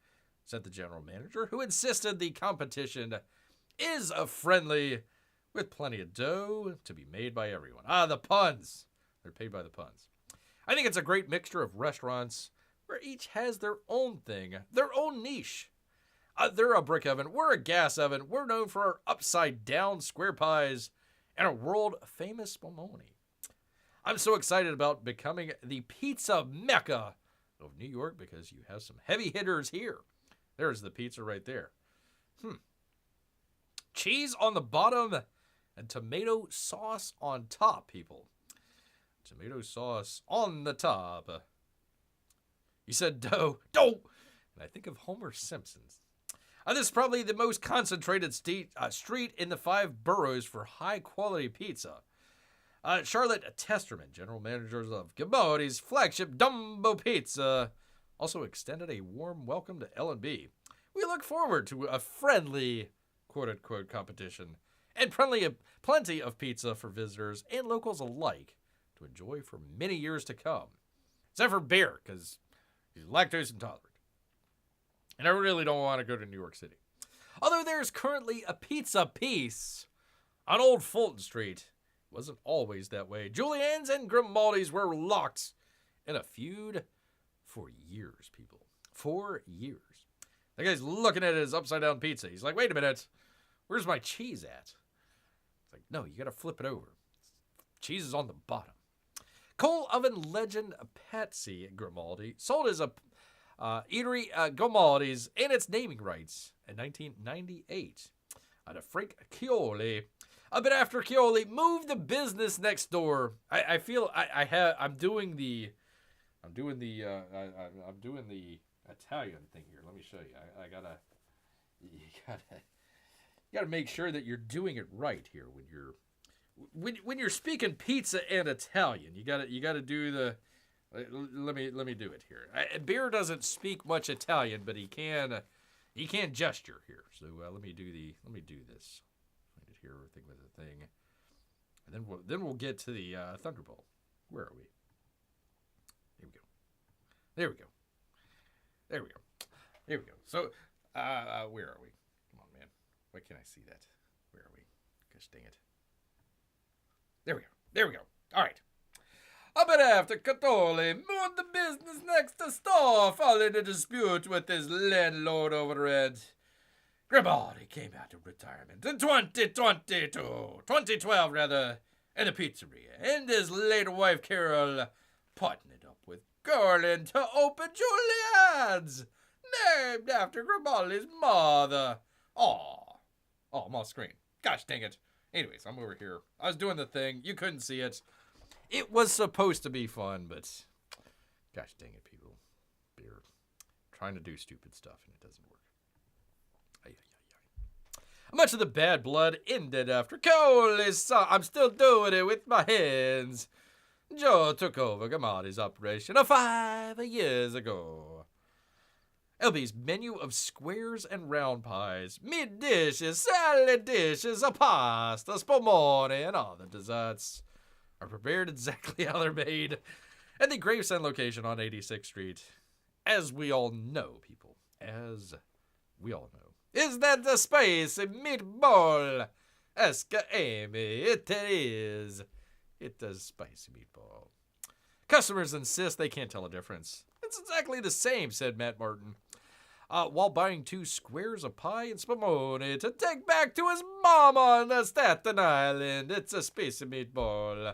said the general manager, who insisted the competition is friendly, with plenty of dough to be made by everyone. The puns. They're paid by the puns. I think it's a great mixture of restaurants where each has their own thing, their own niche. They're a brick oven, we're a gas oven, we're known for our upside-down square pies and a world-famous spumoni. I'm so excited about becoming the pizza mecca of New York because you have some heavy hitters here. There's the pizza right there. Cheese on the bottom and tomato sauce on top, people. Tomato sauce on the top. You said dough. And I think of Homer Simpson's. This is probably the most concentrated street in the 5 boroughs for high-quality pizza. Charlotte Testerman, general manager of Gamaldi's flagship Dumbo Pizza, also extended a warm welcome to L&B. We look forward to a friendly, quote-unquote, competition and plenty of pizza for visitors and locals alike to enjoy for many years to come. Except for Bear, because he's lactose intolerant. And I really don't want to go to New York City. Although there's currently a pizza piece on Old Fulton Street. It wasn't always that way. Julien's and Grimaldi's were locked in a feud for years, people. 4 years. The guy's looking at his upside-down pizza. He's like, wait a minute. Where's my cheese at? It's like, no, you got to flip it over. Cheese is on the bottom. Coal oven legend Patsy Grimaldi sold his eatery Grimaldi's and its naming rights in 1998 to Frank Chioli. A bit after Chioli moved the business next door. I feel I'm doing the Italian thing here. Let me show you. You gotta make sure that you're doing it right here when you're speaking pizza and Italian. You gotta do the. Let me do it here. Bear doesn't speak much Italian, but he can gesture here. So let me do this. Find it here. Thing with the thing, and then we'll get to the Thunderball. Where are we? There we go. So where are we? Come on, man. Why can't I see that? Where are we? Gosh dang it. There we go. All right. A bit after Catoli moved the business next to store, following a dispute with his landlord over it. Grimaldi came out of retirement in 2012 rather, in a pizzeria, and his late wife Carol partnered up with Garland to open Julien's, named after Grimaldi's mother. I'm off screen. Gosh dang it. Anyways, I'm over here. I was doing the thing. You couldn't see it. It was supposed to be fun, but gosh dang it, people. Beer trying to do stupid stuff and it doesn't work. Much of the bad blood ended after Cole saw I'm still doing it with my hands. Joe took over Grimaldi's operation 5 years ago. LB's menu of squares and round pies, meat dishes, salad dishes, a pasta, spumoni, and all the desserts are prepared exactly how they're made at the Gravesend location on 86th Street. As we all know, people, as we all know. Is that the spicy meatball? Ask Amy. It is. It does spicy meatball. Customers insist they can't tell a difference. It's exactly the same, said Matt Martin. While buying 2 squares of pie and spumoni to take back to his mama on the Staten Island. It's a spicy meatball.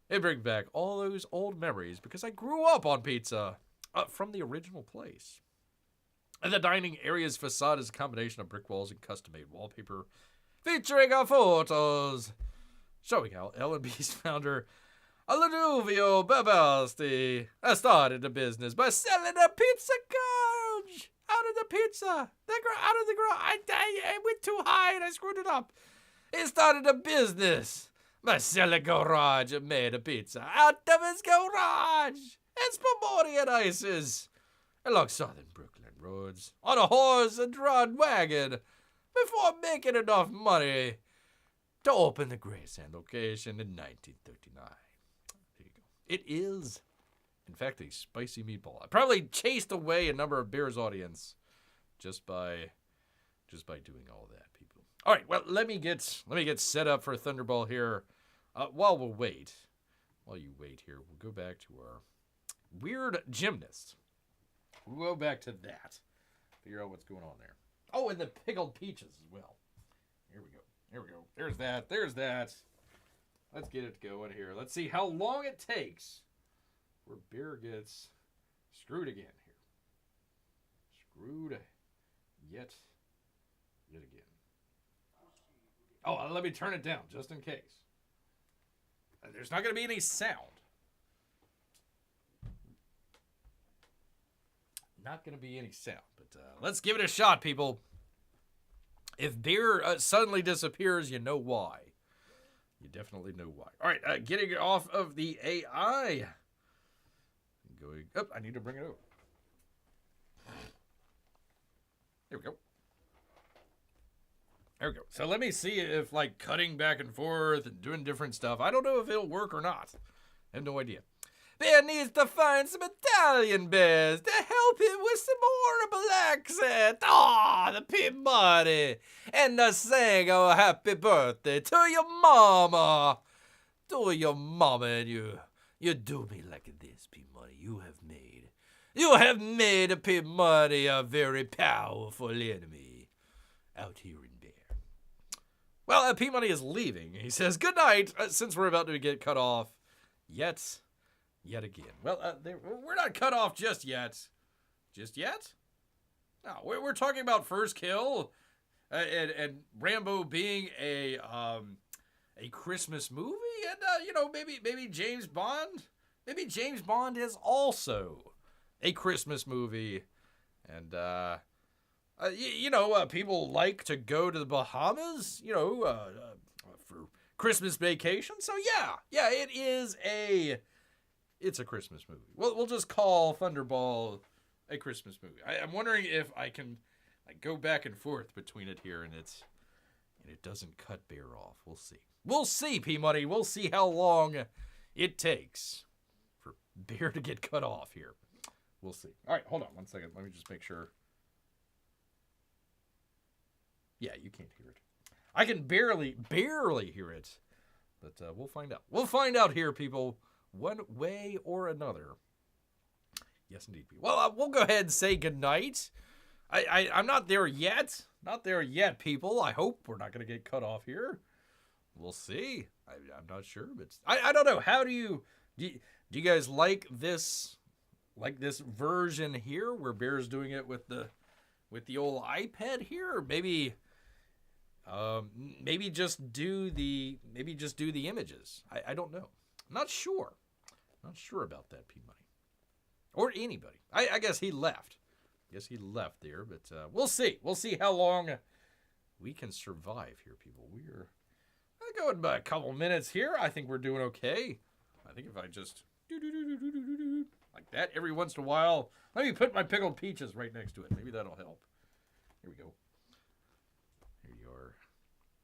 It brings back all those old memories because I grew up on pizza from the original place. And the dining area's facade is a combination of brick walls and custom-made wallpaper featuring our photos showing how L&B's founder, Ludovio Babasti, started the business by selling a pizza garage out of the pizza. Out of the garage. I went too high and I screwed it up. He started a business by selling garage and made a pizza out of his garage. And spumoni and ices along southern Brooklyn roads on a horse and drawn wagon before making enough money to open the Gravesend location in 1939. There you go. It is, in fact, a spicy meatball. I probably chased away a number of Bear's audience just by doing all that, people. All right, well, let me get set up for a Thunderball here. While you wait here, we'll go back to our weird gymnast. We'll go back to that. Figure out what's going on there. Oh, and the pickled peaches as well. Here we go. There's that. Let's get it going here. Let's see how long it takes where Bear gets screwed again here. Screwed yet again. Oh, let me turn it down just in case. There's not going to be any sound. Not going to be any sound, but let's give it a shot, people. If Bear suddenly disappears, you know why. You definitely know why. All right, getting it off of the AI. Going up, I need to bring it over. There we go. There we go. So let me see if, like, cutting back and forth and doing different stuff, I don't know if it'll work or not. I have no idea. Bear needs to find some Italian bears to help him with some horrible accent. The Peabody. And to sing a happy birthday to your mama. To your mama, and you do me like this, Peabody. You have made Peabody a very powerful enemy out here in Bear. Well, Peabody is leaving. He says, good night, since we're about to get cut off yet again. Well, we're not cut off just yet. Just yet? No, we're talking about first kill and Rambo being a Christmas movie, and maybe James Bond. Maybe James Bond is also a Christmas movie, and people like to go to the Bahamas, for Christmas vacation. So yeah, it's a Christmas movie. We'll just call Thunderball a Christmas movie. I'm wondering if I can go back and forth between it here, and it doesn't cut Bear off. We'll see. We'll see, P-Money. We'll see how long it takes for Bear to get cut off here. We'll see. All right, hold on 1 second. Let me just make sure. Yeah, you can't hear it. I can barely hear it, but we'll find out. We'll find out here, people, one way or another. Yes, indeed. Well, we'll go ahead and say goodnight. I'm not there yet. Not there yet, people. I hope we're not going to get cut off here. We'll see. I'm not sure, but I don't know. How do you guys like this version here where Bear's doing it with the old iPad here, or maybe just do the images. I don't know. Not sure about that, P-Money. Or anybody. I guess he left. There, but we'll see. We'll see how long we can survive here, people. We're going by a couple minutes here. I think we're doing okay. I think if I just like that every once in a while. Let me put my pickled peaches right next to it. Maybe that'll help. Here we go. Here you are.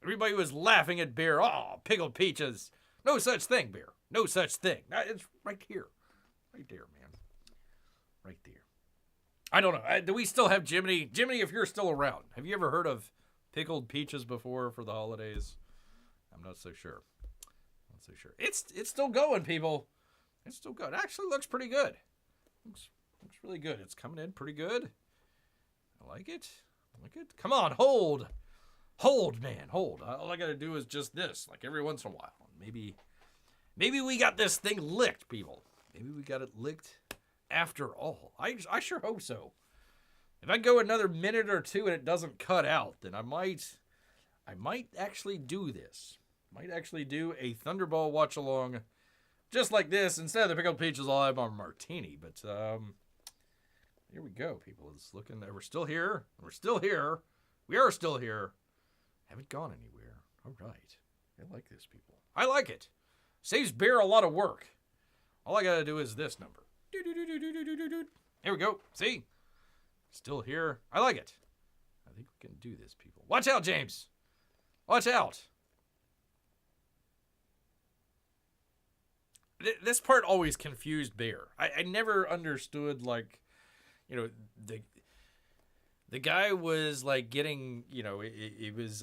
Everybody was laughing at Bear. Oh, pickled peaches. No such thing, Bear. No such thing. It's right here. Right there, man. Right there. I don't know. Do we still have Jiminy? Jiminy, if you're still around, have you ever heard of pickled peaches before for the holidays? I'm not so sure. It's still going, people. It's still good. It actually looks pretty good. Looks really good. It's coming in pretty good. I like it. Come on, hold, man, hold. All I gotta do is just this, like every once in a while. Maybe we got this thing licked, people. Maybe we got it licked after all. I sure hope so. If I go another minute or two and it doesn't cut out, then I might actually do this. Might actually do a Thunderball watch along, just like this. Instead of the pickled peaches, I'll have our martini. But here we go, people. It's looking. We're still here. We are still here. Haven't gone anywhere. All right. I like this, people. I like it. Saves Bear a lot of work. All I gotta do is this number. Here we go. See? Still here. I like it. I think we can do this, people. Watch out, James. Watch out. This part always confused Bear. I never understood, the guy was getting, it was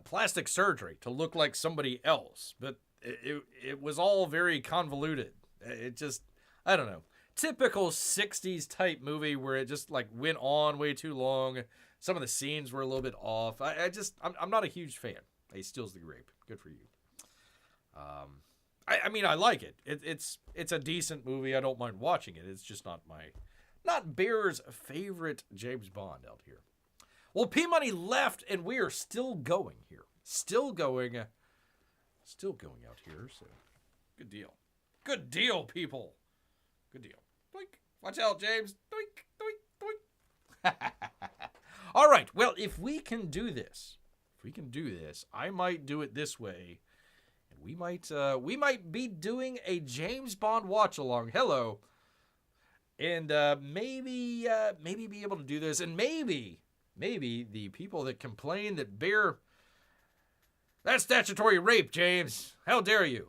plastic surgery to look like somebody else, but it was all very convoluted. It just, I don't know. Typical 60s type movie where it just went on way too long. Some of the scenes were a little bit off. I'm not a huge fan. He steals the grape. Good for you. I mean, I like it. It's a decent movie. I don't mind watching it. It's just not Bear's favorite James Bond out here. Well, P-Money left, and we are still going here. Still going out here. So, good deal. Good deal, people. Good deal. Doink. Watch out, James. Doink, doink, doink. All right. Well, if we can do this, I might do it this way. And we might be doing a James Bond watch along. Hello. And maybe be able to do this, and maybe the people that complain that Bear, that's statutory rape, James. How dare you?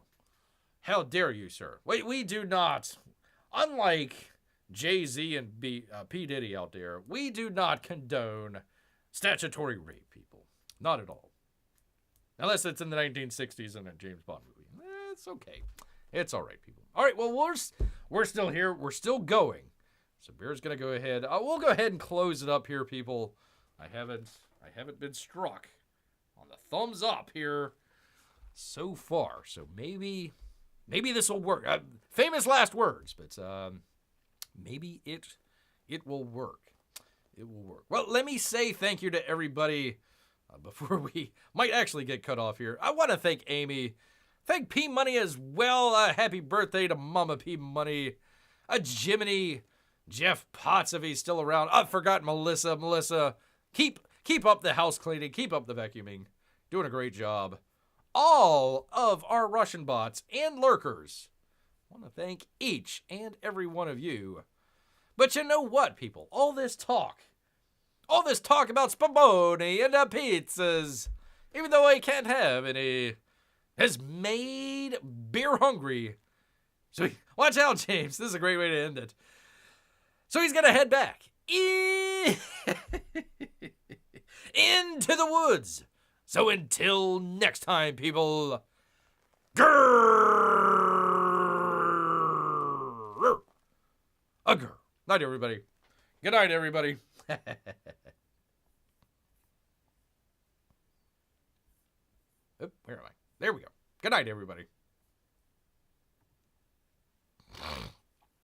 How dare you, sir? We do not, unlike Jay-Z and P. Diddy out there, we do not condone statutory rape, people. Not at all. Unless it's in the 1960s in a James Bond movie. It's okay. It's all right, people. All right, well, we're still here. We're still going. So Bear's going to go ahead. We'll go ahead and close it up here, people. I haven't been struck on the thumbs up here so far. So maybe this will work. Famous last words, but maybe it will work. It will work. Well, let me say thank you to everybody before we might actually get cut off here. I want to thank Amy. Thank P Money as well. Happy birthday to Mama P Money. Jiminy. Jeff Potts, if he's still around. I forgot Melissa. Melissa, keep up the house cleaning. Keep up the vacuuming. Doing a great job. All of our Russian bots and lurkers. I want to thank each and every one of you. But you know what, people? All this talk about spumoni and pizzas, even though I can't have any, has made Beer hungry. So watch out, James. This is a great way to end it. So he's going to head back into the woods. So until next time, people, grrr, a grrr. Night, everybody. Good night, everybody. Oh, where am I? There we go. Good night, everybody.